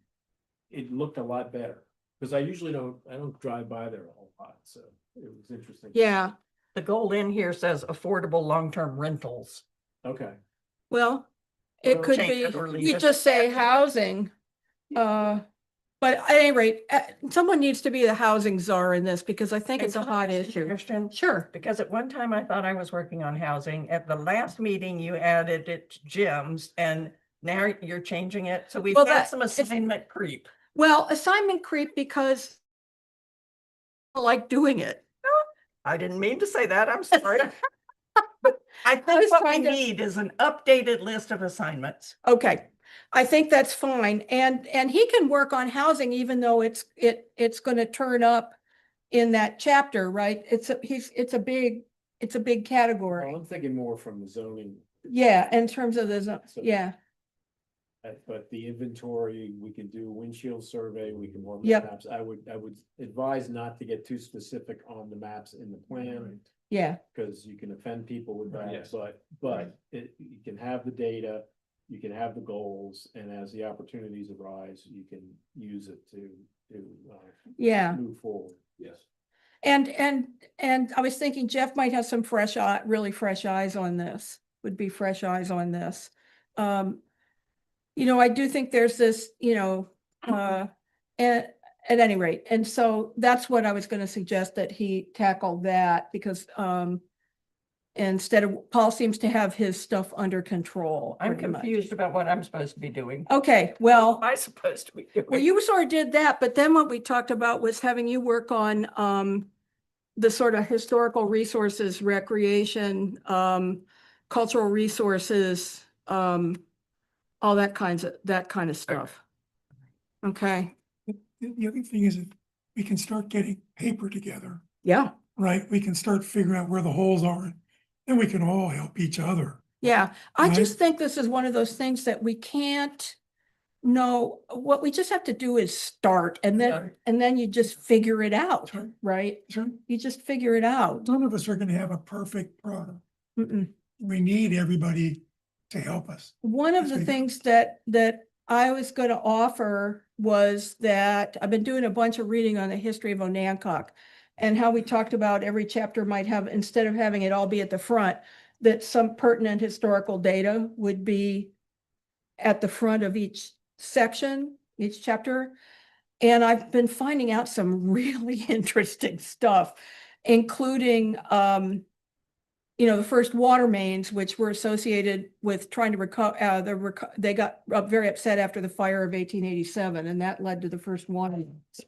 it looked a lot better, because I usually I don't drive by there a whole lot, so it was interesting. Yeah, The goal in here says affordable long-term rentals. Okay, well, it We'll could change be, it or leave you it. just say housing. But at any rate, someone needs to be the housing czar in this because I think it's a hot issue. Christian, Sure. because at one time I thought I was working on housing. At the last meeting, you added it to gyms and now you're changing it. So we've Well, got that- some it's- assignment creep. Well, assignment creep because I like doing it. I didn't mean to say that. I'm sorry. But I was think what we trying to- need is an updated list of assignments. Okay, I think that's fine. And he can work on housing even though it's gonna turn up in that chapter, right? It's a big well, category. I'm thinking more from the zoning, Yeah, in terms of the, yeah, but the inventory, we can do windshield survey, we can work with Yep. maps. I would advise not to get too specific on the maps in the plan, yeah, because you can offend people with that, Yes. but you can have the data, you can have the goals, and as the opportunities arise, you can use it to yeah. move forward. Yes. And I was thinking Jeff might have some really fresh eyes on this, would be fresh eyes on this. I do think there's this, at any rate, and so that's what I was gonna suggest that he tackle that because, instead of, Paul seems to have his stuff under control. I'm pretty much. confused about what I'm supposed to be doing. Okay, What well. am I supposed to be doing? Well, you sort of did that, but then what we talked about was having you work on the sort of historical resources, recreation, cultural resources, all that kind of stuff. Okay, The other thing is that we can start getting paper together, yeah, right? We can start figuring out where the holes are, and we can all help each other. yeah. I Right. just think this is one of those things that we can't No, what we just have to do is start and Start. then you just figure it out, Sure. right? Sure. You just figure it out. None of us are gonna have a perfect product. Mm-mm. We need everybody to help us. One of As the we go. things that I was gonna offer was that I've been doing a bunch of reading on the history of Onancock. And how we talked about every chapter might have, instead of having it all be at the front, that some pertinent historical data would be at the front of each section, each chapter. And I've been finding out some really interesting stuff, including the first water mains, which were associated with trying to recover, they got very upset after the fire of 1887, and that led to the first water mains.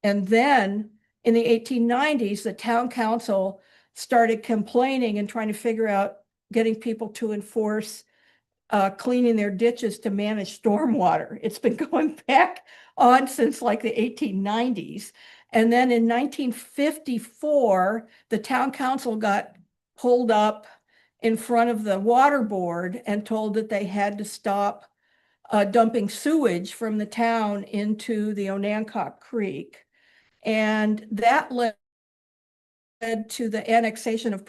And then in the 1890s, the town council started complaining and trying to figure out getting people to enforce cleaning their ditches to manage stormwater. It's been going back on since like the 1890s. And then in 1954, the town council got pulled up in front of the water board and told that they had to stop dumping sewage from the town into the Onancock Creek. And that led to the annexation of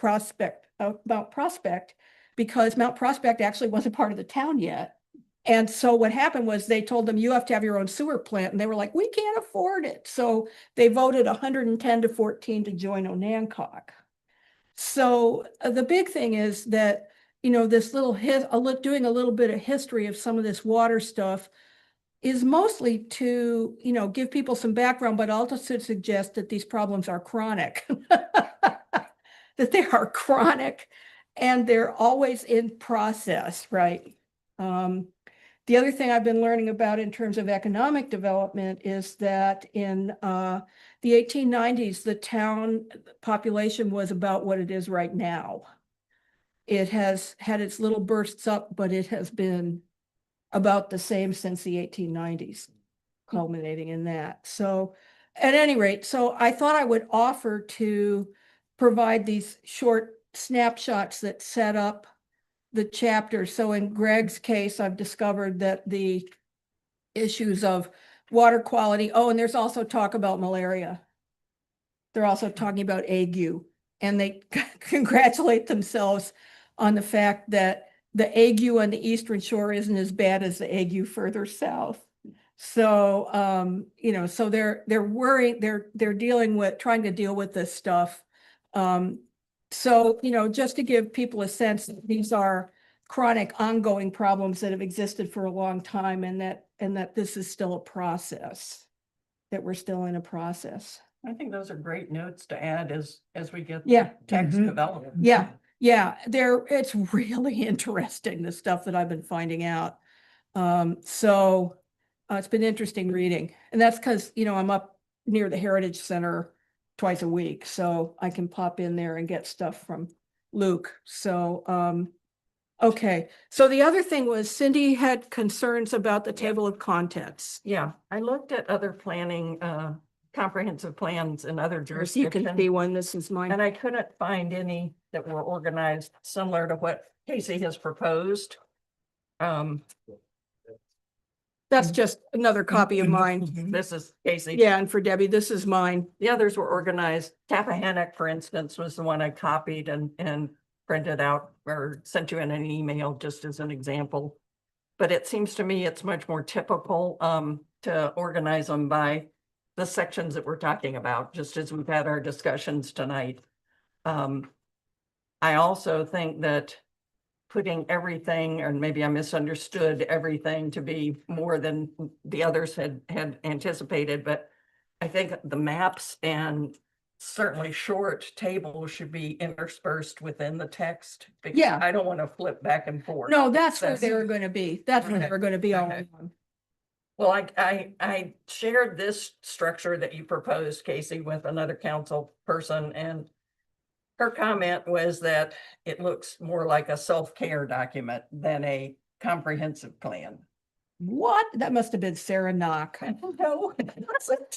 Mount Prospect, because Mount Prospect actually wasn't part of the town yet. And so what happened was they told them, you have to have your own sewer plant. And they were like, we can't afford it. So they voted 110-14 to join Onancock. So the big thing is that, this doing a little bit of history of some of this water stuff is mostly to, give people some background, but also to suggest that these problems are chronic. That they are chronic and they're always in process, right? The other thing I've been learning about in terms of economic development is that in the 1890s, the town population was about what it is right now. It has had its little bursts up, but it has been about the same since the 1890s, culminating in that. So at any rate, so I thought I would offer to provide these short snapshots that set up the chapter. So in Greg's case, I've discovered that the issues of water quality, and there's also talk about malaria. They're also talking about ague, and they congratulate themselves on the fact that the ague on the Eastern Shore isn't as bad as the ague further south. So, so they're worried, they're trying to deal with this stuff. So, just to give people a sense, these are chronic ongoing problems that have existed for a long time, and that this is still a process, that we're still in a process. I think those are great notes to add as we get Yeah. the text Mhm. developed. Yeah, it's really interesting, the stuff that I've been finding out. So it's been interesting reading, and that's because, I'm up near the Heritage Center twice a week, so I can pop in there and get stuff from Luke. So, okay. So the other thing was Cindy had concerns about the table of contents. Yeah, I looked at other planning, comprehensive plans in other You can jurisdictions, see one, this is mine. and I couldn't find any that were organized similar to what Casey has proposed. That's just another copy of mine. This is Casey. Yeah, and for Debbie, this is mine. The others were organized. Tappahannock, for instance, was the one I copied and printed out or sent you in an email just as an example. But it seems to me it's much more typical to organize them by the sections that we're talking about, just as we've had our discussions tonight. I also think that putting everything, or maybe I misunderstood everything to be more than the others had anticipated, but I think the maps and certainly short tables should be interspersed within the text. Because Yeah. I don't want to flip back and forth. No, that's where That's- they're gonna be. That's where Okay. they're gonna be all Okay. along. Well, I shared this structure that you proposed, Casey, with another council person, and her comment was that it looks more like a self-care document than a comprehensive plan. What? That must have been Sarah Knock. No, it doesn't.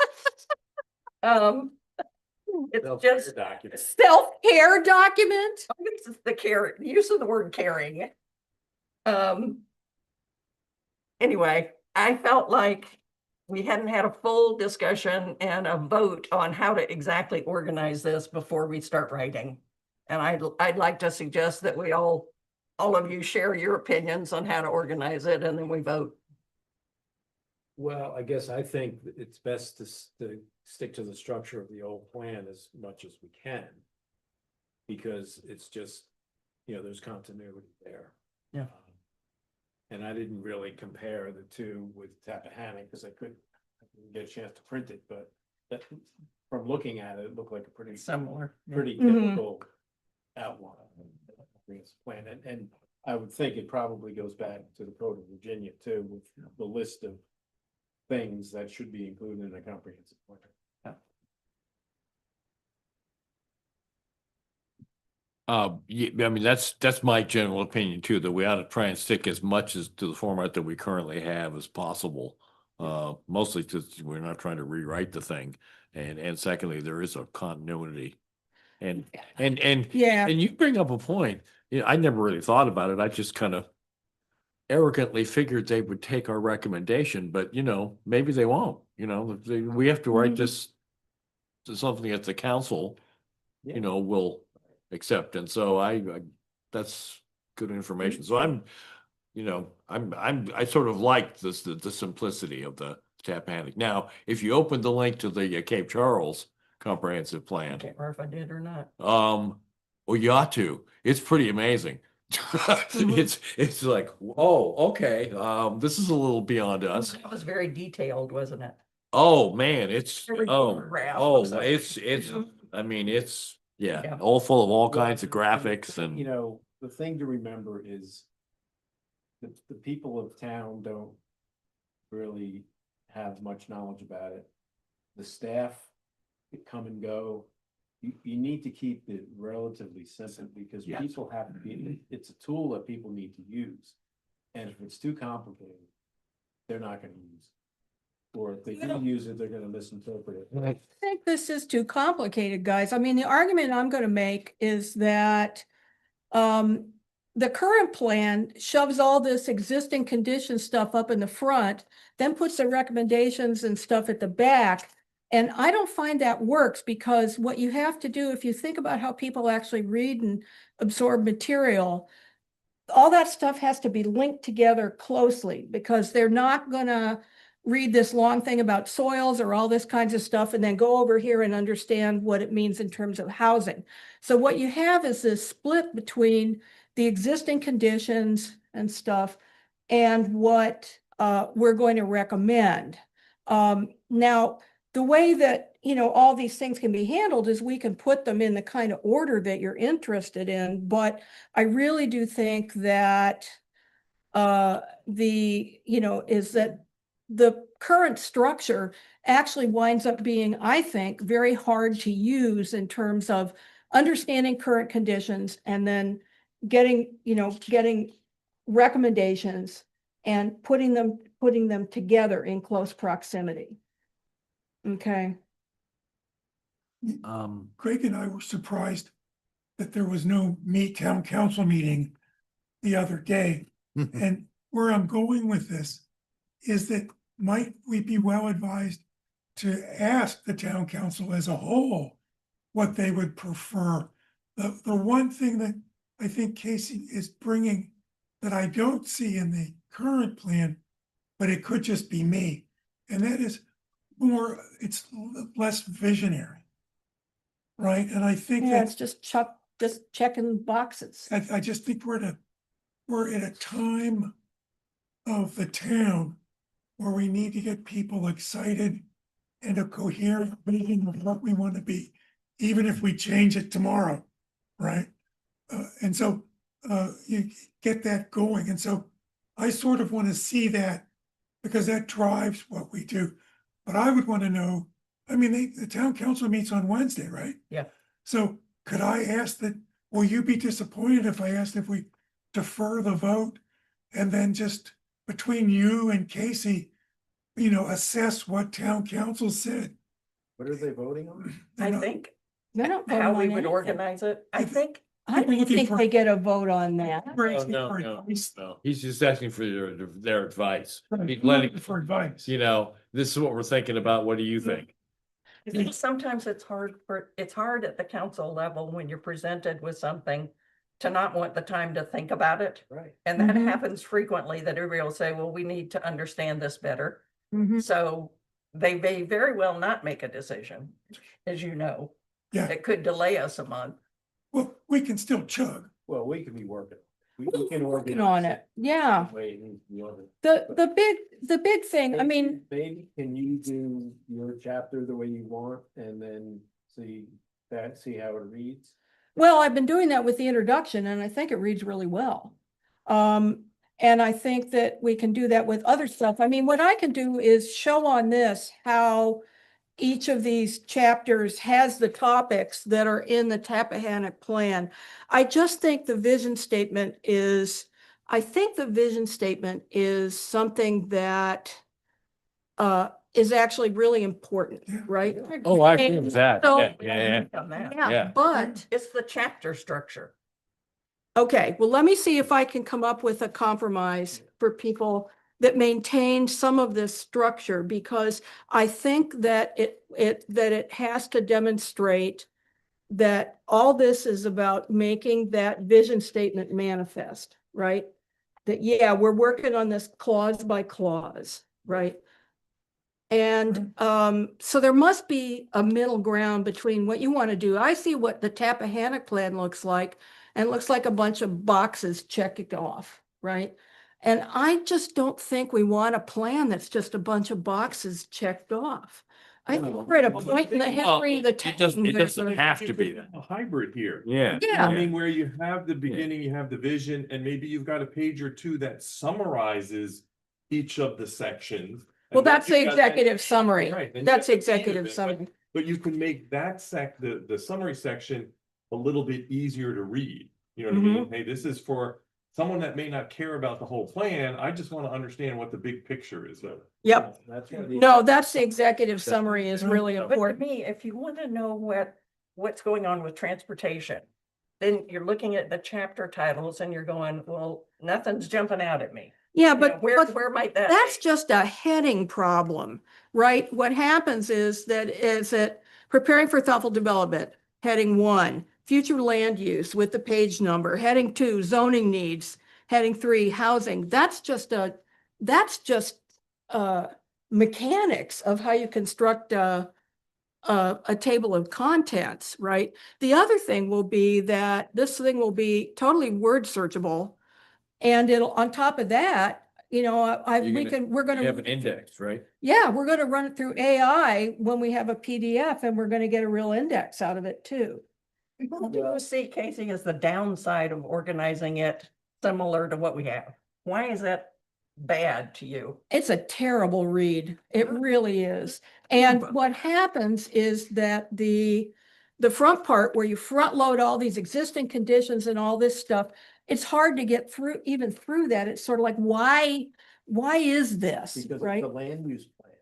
It's just, Document. Self-care document? this is the use of the word caring. Anyway, I felt like we hadn't had a full discussion and a vote on how to exactly organize this before we start writing. And I'd like to suggest that we all of you share your opinions on how to organize it, and then we vote. Well, I guess I think that it's best to stick to the structure of the old plan as much as we can. Because it's just, there's continuity there. Yeah. And I didn't really compare the two with Tappahannock because I couldn't get a chance to print it, but that, from looking at it, it looked like a pretty Similar. Yeah. pretty Mhm. typical outline of the comprehensive plan, and I would think it probably goes back to the Code of Virginia too, with the list of things that should be included in a comprehensive plan. Yeah, I mean, that's my general opinion too, that we ought to try and stick as much as to the format that we currently have as possible. Mostly because we're not trying to rewrite the thing. And secondly, there is a continuity. And Yeah, you bring up a point, I never really thought about it. I just kind of arrogantly figured they would take our recommendation, but maybe they won't, we have to write Mhm. this to something that the council, will accept. And so I that's good information. So I sort of like this, the simplicity of the Tappahannock. Now, if you open the link to the Cape Charles comprehensive I plan, can't remember if I did or not. well, you ought to. It's pretty amazing. It's like, oh, okay, this is a little beyond us. It was very detailed, wasn't it? Oh, man, it's, Every oh, paragraph oh, was like- it's, I mean, it's, Yeah. yeah, all full of all Well, kinds of graphics and. The thing to remember is the people of town don't really have much knowledge about it. The staff that come and go, you need to keep it relatively simple because Yes. people have to be, it's a tool that people need to use. And if it's too complicated, they're not gonna use it. Or if they do use it, they're gonna misinterpret it. I think this is too complicated, guys. I mean, the argument I'm gonna make is that the current plan shoves all this existing condition stuff up in the front, then puts the recommendations and stuff at the back. And I don't find that works because what you have to do, if you think about how people actually read and absorb material, all that stuff has to be linked together closely because they're not gonna read this long thing about soils or all this kinds of stuff and then go over here and understand what it means in terms of housing. So what you have is this split between the existing conditions and stuff and what we're going to recommend. Now, the way that, all these things can be handled is we can put them in the kind of order that you're interested in, but I really do think that is that the current structure actually winds up being, I think, very hard to use in terms of understanding current conditions and then getting recommendations and putting them together in close proximity. Okay. Greg and I were surprised that there was no town council meeting the other day. And where I'm going with this is that might we be well advised to ask the town council as a whole what they would prefer? The one thing that I think Casey is bringing that I don't see in the current plan, but it could just be me, and that is it's less visionary. Right, and I think Yeah, that it's just checking boxes. I just think we're at a time of the town where we need to get people excited and a coherent vision of what we want to be, even if we change it tomorrow, right? And so you get that going. And so I sort of want to see that because that drives what we do. But I would want to know, I mean, the town council meets on Wednesday, right? Yeah. So could I ask that, will you be disappointed if I asked if we defer the vote and then just between you and Casey, assess what town council said? What are they voting on? I think They're not voting how we on would anything. organize it, I think I We're don't looking think for- they get a vote on that. We're No, asking no, for no, advice. no. He's just asking for their advice. Right, He's we're letting, looking for advice. you know, this is what we're thinking about. What do you think? I think sometimes it's hard at the council level when you're presented with something to not want the time to think about it. Right. And that Mhm. happens frequently, that everybody will say, well, we need to understand this better. Mhm. So they may very well not make a decision, as you know. Yeah. It could delay us a month. Well, we can still chug. Well, we can be working. We We're can working organize on it, yeah. the way it needs to be organized. The big thing, I mean, Maybe, can you do your chapter the way you want and then see how it reads? well, I've been doing that with the introduction and I think it reads really well. And I think that we can do that with other stuff. I mean, what I can do is show on this how each of these chapters has the topics that are in the Tappahannock plan. I just think the vision statement is, something that is actually really important, right? Oh, I agree with that. So- Yeah. On that. Yeah, Yeah. but, It's the chapter structure. okay, well, let me see if I can come up with a compromise for people that maintain some of this structure, because I think that it has to demonstrate that all this is about making that vision statement manifest, right? That, yeah, we're working on this clause by clause, right? And so there must be a middle ground between what you want to do. I see what the Tappahannock plan looks like, and it looks like a bunch of boxes checked off, right? And I just don't think we want a plan that's just a bunch of boxes checked off. I think we're at a point in the history of the It doesn't have to be that. A hybrid here. Yeah. Yeah. I mean, where you have the beginning, you have the vision, and maybe you've got a page or two that summarizes each of the sections. Well, And then that's the you've got that- executive summary. Right, then you That's got the end of executive it, but- summary. But you can make that the summary section a little bit easier to read. You know what I mean? Mm-hmm. Hey, this is for someone that may not care about the whole plan. I just want to understand what the big picture is of it. Yep. That's what No, that's the executive summary is really But to important. me, if you want to know what's going on with transportation, then you're looking at the chapter titles and you're going, well, nothing's jumping out at me. Yeah, You know, but where might that? that's be? just a heading problem, right? What happens is that preparing for thoughtful development, heading 1, future land use with the page number, heading 2, zoning needs, heading 3, housing. That's just mechanics of how you construct a table of contents, right? The other thing will be that this thing will be totally word searchable. And it'll, on top of that, you know, we're You have an gonna, index, right? yeah, we're gonna run it through AI when we have a PDF, and we're gonna get a real index out of it too. What do you see, Casey, as the downside of organizing it similar to what we have? Why is that bad to you? It's a terrible read. It really is. And what happens is that the front part where you front load all these existing conditions and all this stuff, it's hard to get through, even through that. It's sort of like, why is this, Because it's right? the land use plan,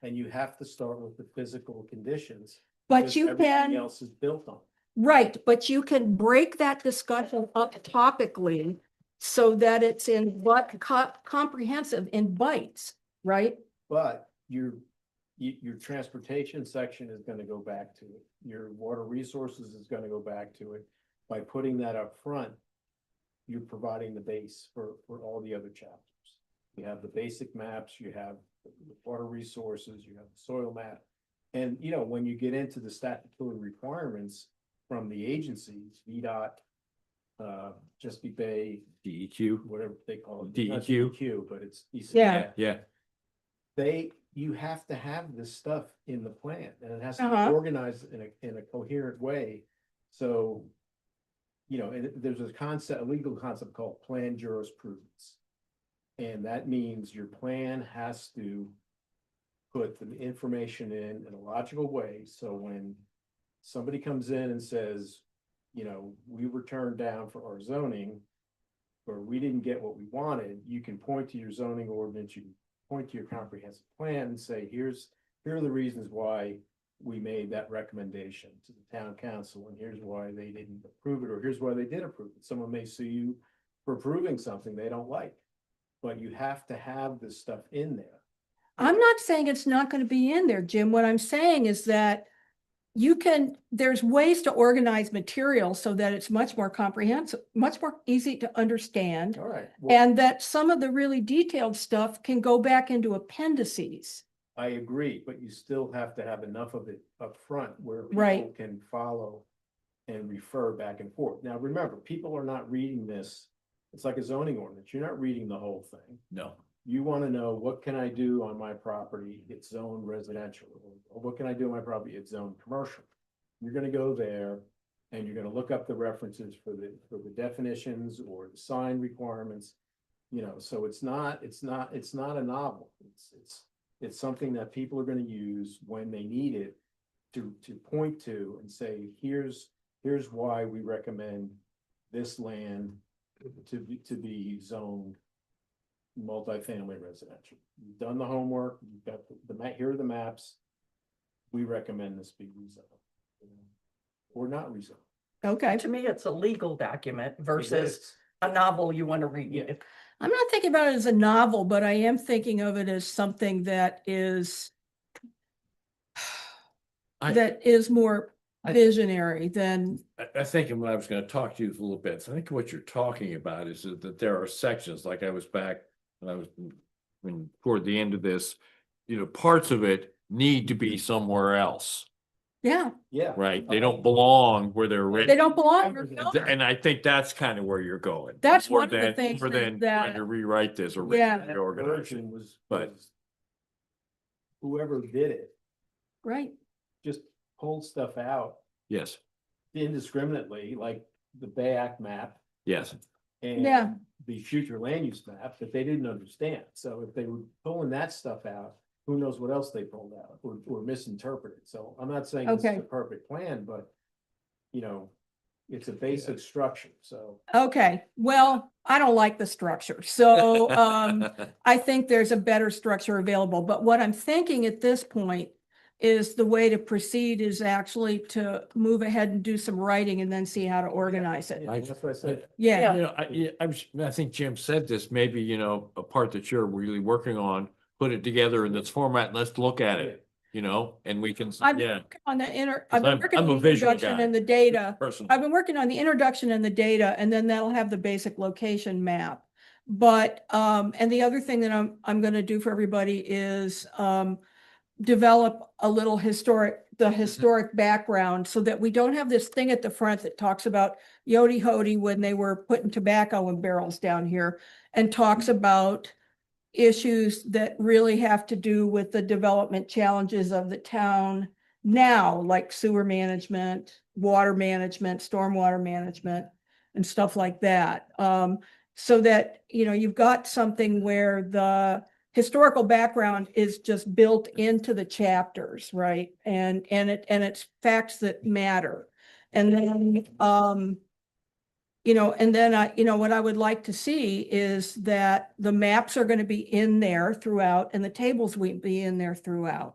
and you have to start with the physical conditions. But because you everything can, else is built on. right, but you can break that discussion up topically so that it's in what comprehensive in bites, right? But your transportation section is gonna go back to it. Your water resources is gonna go back to it. By putting that up front, you're providing the base for all the other chapters. You have the basic maps, you have the water resources, you have the soil map. And, you know, when you get into the statutory requirements from the agencies, VDOT, Chesapeake Bay, DEQ. whatever they call it. DEQ. not DEQ, but it's. Yeah. Yeah. You have to have this stuff in the plan, and it has to Uh-huh. be organized in a coherent way. So, you know, and there's a legal concept called plan jurisprudence. And that means your plan has to put the information in a logical way, so when somebody comes in and says, you know, we were turned down for our zoning, or we didn't get what we wanted, you can point to your zoning ordinance, you can point to your comprehensive plan and say, here are the reasons why we made that recommendation to the town council, and here's why they didn't approve it, or here's why they did approve it. Someone may sue you for approving something they don't like. But you have to have this stuff in there. I'm not saying it's not going to be in there, Jim. What I'm saying is that there's ways to organize material so that it's much more comprehensive, much more easy to understand. All right. Well, And that some of the really detailed stuff can go back into appendices. I agree, but you still have to have enough of it up front where people Right. can follow and refer back and forth. Now, remember, people are not reading this. It's like a zoning ordinance. You're not reading the whole thing. No. You want to know, what can I do on my property? It's zoned residential. Or what can I do on my property? It's zoned commercial. You're gonna go there and you're gonna look up the references for the definitions or the sign requirements. You know, so it's not a novel. It's something that people are gonna use when they need it to point to and say, here's why we recommend this land to be zoned multifamily residential. You've done the homework, you've got here are the maps. We recommend this be rezoned. Or not rezoned. Okay. To me, it's a legal document It versus is. a novel you want to read. Yeah. I'm not thinking about it as a novel, but I am thinking of it as something that is more I- visionary than, I think when I was gonna talk to you a little bit, I think what you're talking about is that there are sections, like I was back when I was toward the end of this, parts of it need to be somewhere else, yeah, Yeah. right? They don't belong where they're they written. don't belong. And I think that's kind of where you're going. That's More one of the than- things More than that- trying to rewrite this or Yeah. reorganize it. Version was but- whoever did it Right. just pulled stuff out Yes, indiscriminately, like the Bay Act map yes. Yeah. and the future land use map that they didn't understand. So if they were pulling that stuff out, who knows what else they pulled out or misinterpreted. So I'm not saying this is Okay. a perfect plan, but it's a basic structure, so. Okay, well, I don't like the structure, so I think there's a better structure available, but what I'm thinking at this point is the way to proceed is actually to move ahead and do some writing and then see how to organize it. I- That's what I said. Yeah, I think Jim said this, maybe, a part that you're really working on, put it together in this format, let's look at it, and we can, I've been yeah. working on the I'm- working I'm on a the visual introduction guy. and the data. Personally. I've been working on the introduction and the data, and then that'll have the basic location map. But, and the other thing that I'm gonna do for everybody is, develop a little historic background so that we don't have this thing at the front that talks about Yodi Hodi when they were putting tobacco in barrels down here and talks about issues that really have to do with the development challenges of the town now, like sewer management, water management, stormwater management, and stuff like that. So that, you've got something where the historical background is just built into the chapters, right? And it's facts that matter. And then, what I would like to see is that the maps are going to be in there throughout and the tables will be in there throughout.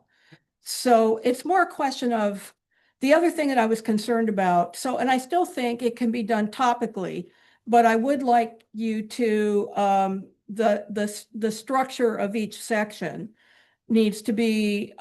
So it's more a question of the other thing that I was concerned about. So, and I still think it can be done topically, but I would like you to, the structure of each section needs to be,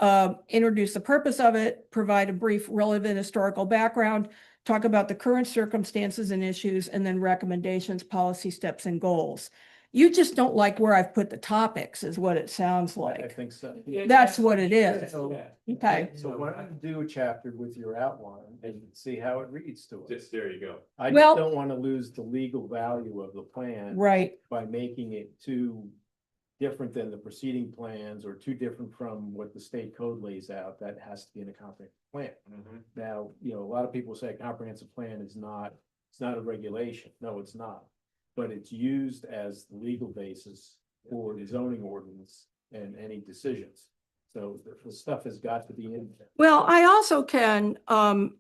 introduce the purpose of it, provide a brief relevant historical background, talk about the current circumstances and issues, and then recommendations, policy steps, and goals. You just don't like where I've put the topics is what it sounds I like. think so. That's what it is. So- Okay. So why don't you do a chapter with your outline and see how it reads to us? There you go. I Well- just don't want to lose the legal value of the plan Right. by making it too different than the preceding plans or too different from what the state code lays out. That has to be in a comprehensive plan. Now, a lot of people say a comprehensive plan is not, it's not a regulation. No, it's not. But it's used as the legal basis for the zoning ordinance and any decisions. So the stuff has got to be in there. Well, I also can, I'll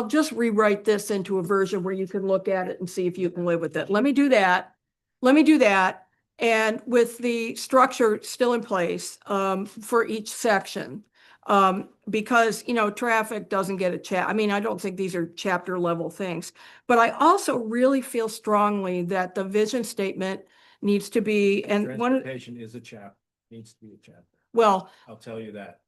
just rewrite this into a version where you can look at it and see if you can live with it. Let me do that. And with the structure still in place, for each section, Because, you know, traffic doesn't get I mean, I don't think these are chapter level things. But I also really feel strongly that the vision statement needs to be, and one, Transportation is a chapter, needs to be a chapter. well, I'll tell you that.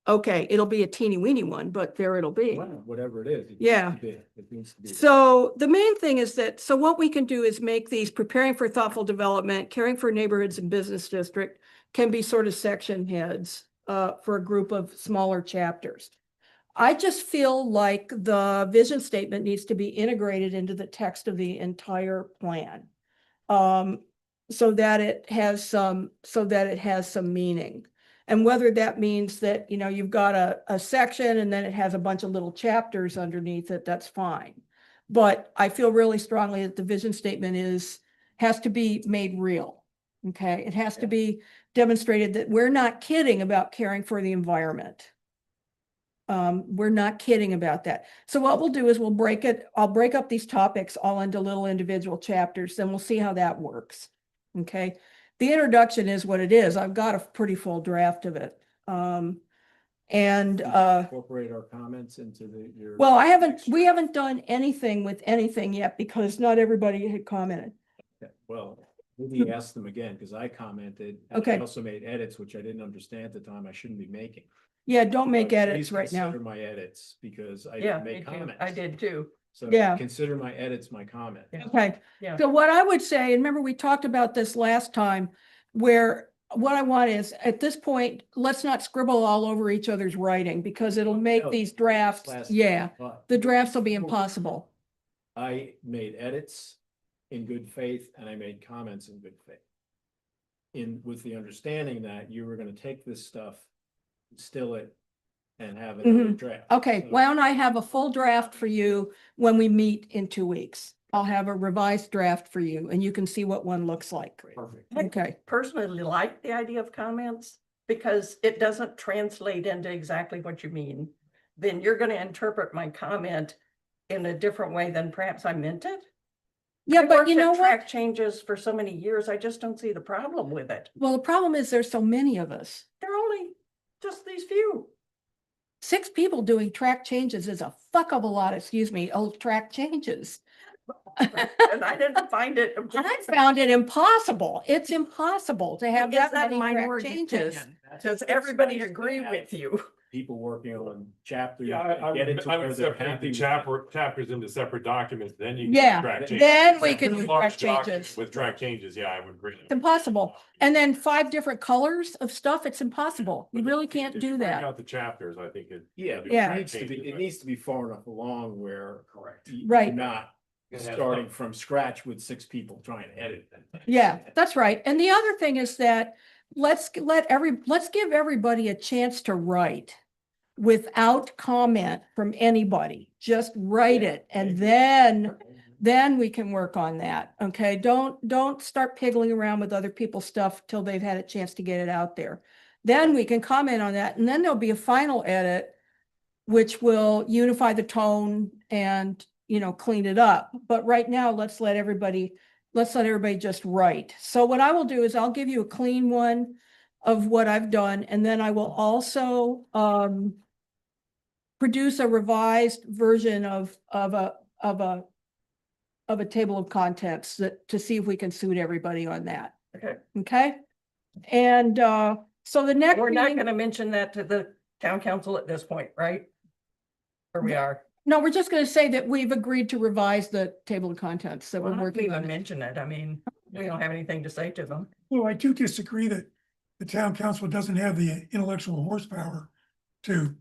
okay, it'll be a teeny weeny one, but there it'll be. Whatever it is. it needs Yeah. to be. It needs to be. So the main thing is that, so what we can do is make these preparing for thoughtful development, caring for neighborhoods and business district can be sort of section heads for a group of smaller chapters. I just feel like the vision statement needs to be integrated into the text of the entire plan. So that it has some meaning. And whether that means that, you know, you've got a section and then it has a bunch of little chapters underneath it, that's fine. But I feel really strongly that the vision statement has to be made real. Okay, it has to be demonstrated that we're not kidding about caring for the environment. We're not kidding about that. So what we'll do is I'll break up these topics all into little individual chapters, then we'll see how that works. Okay. The introduction is what it is. I've got a pretty full draft of it. Incorporate our comments into your. Well, we haven't done anything with anything yet because not everybody had commented. Okay, well, maybe ask them again, because I commented. And Okay. I also made edits, which I didn't understand at the time. I shouldn't be making. Yeah, don't make Please edits right now. consider my edits, because I Yeah, didn't me make too. comments. I did too. So Yeah. consider my edits, my comment. Yeah. Okay. Yeah. So what I would say, and remember we talked about this last time, where what I want is at this point, let's not scribble all over each other's writing because it'll make No, these drafts, Last- yeah, but the drafts will be impossible. I made edits in good faith and I made comments in good faith. With the understanding that you were gonna take this stuff, distill it, and have another draft. Okay, So- why don't I have a full draft for you when we meet in 2 weeks? I'll have a revised draft for you and you can see what one looks like. Perfect. Okay, Personally like the idea of comments because it doesn't translate into exactly what you mean. Then you're gonna interpret my comment in a different way than perhaps I meant it. yeah, I but worked you at know what? track changes for so many years, I just don't see the problem with it. Well, the problem is there's so many of us. They're only just these few. 6 people doing track changes is a fuck of a lot, excuse me, old track changes. And I didn't find it. I found it impossible. It's impossible to have Is that that many track minority changes. opinion? Does everybody agree with you? People working on chapters. Yeah, I get would, into I where would they're separate happy the with it. chapters into separate documents, then you. can Yeah, track changes. then we could Separate do large track document changes. With track changes, yeah, I would agree. It's impossible. And then 5 different colors of stuff, it's impossible. You really can't If you do break that. Out the chapters, I think it. Yeah, but Yeah. it needs to be, it needs to be far enough along where. Correct. Right. You're not starting from scratch with 6 people trying to edit them. Yeah, that's right. And the other thing is that let's give everybody a chance to write without comment from anybody. Just write it and then we can work on that. Okay, don't start piggling around with other people's stuff till they've had a chance to get it out there. Then we can comment on that and then there'll be a final edit which will unify the tone and, you know, clean it up. But right now, let's let everybody just write. So what I will do is I'll give you a clean one of what I've done, and then I will also produce a revised version of a table of contents to see if we can suit everybody on that. Okay. Okay? And so the next We're not meeting, gonna mention that to the town council at this point, right? Or we are? no, we're just gonna say that we've agreed to revise the table of contents that We're we're not working even on. mention it. I mean, we don't have anything to say to them. Well, I do disagree that the town council doesn't have the intellectual horsepower to.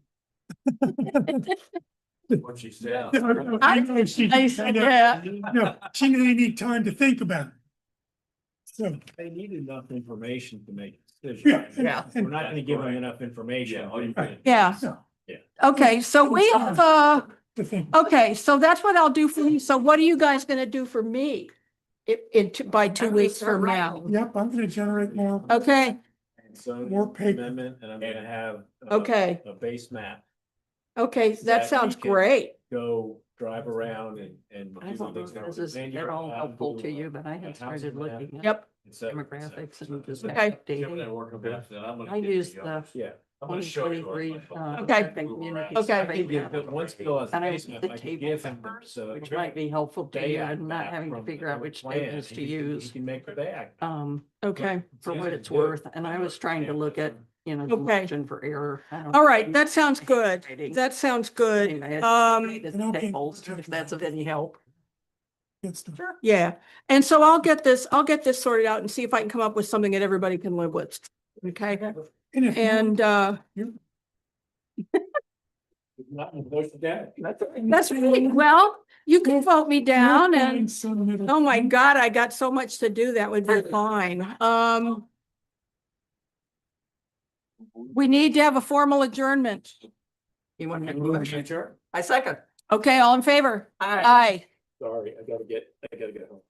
What she said. I said Yeah. No, she may need time to think about it. So, They need enough information to make a yeah. decision. Yeah. We're not gonna give them enough information. Yeah, all you Right. Yeah. Yeah. Okay, so we have, To think. okay, so that's what I'll do for you. So what are you guys gonna do for me? By 2 I'm gonna weeks start from now? Yep, I'm gonna generate more. Okay, And so More paper. amendment, and I'm gonna have. Okay. A base map, okay, that That sounds we can- great. go drive around and. I do don't the know things if that this are- is then at you're all helpful to allowed you, but I a have housing started map, looking at Yep, et cetera, et cetera. demographics and just Okay. Given updating. that working best, then I'm gonna I get use the, the Yeah, I'm gonna show you. 2023, Okay. community Okay. survey. But once it goes, And I basement, the I could table give him numbers, the. which might be helpful to you Day and not map having to from figure the out which plan, statements to and he can- use. He can make the back. Okay. For what easy it's to do. worth, and I was trying to look at, the Okay. margin for error. I don't All know. right, that sounds good. That sounds good. Anyway, Um, the tables, if that's of any help. It's the- yeah. And so I'll get this sorted out and see if I can come up with something that everybody can live with. Okay. And if. And, Not push it down. that's really, well, you can vote me down and, oh my God, I got so much to do. That would be fine. We need to have a formal adjournment. You want to make a motion? I second. Okay, all in favor? Aye. Aye. Sorry, I gotta get home.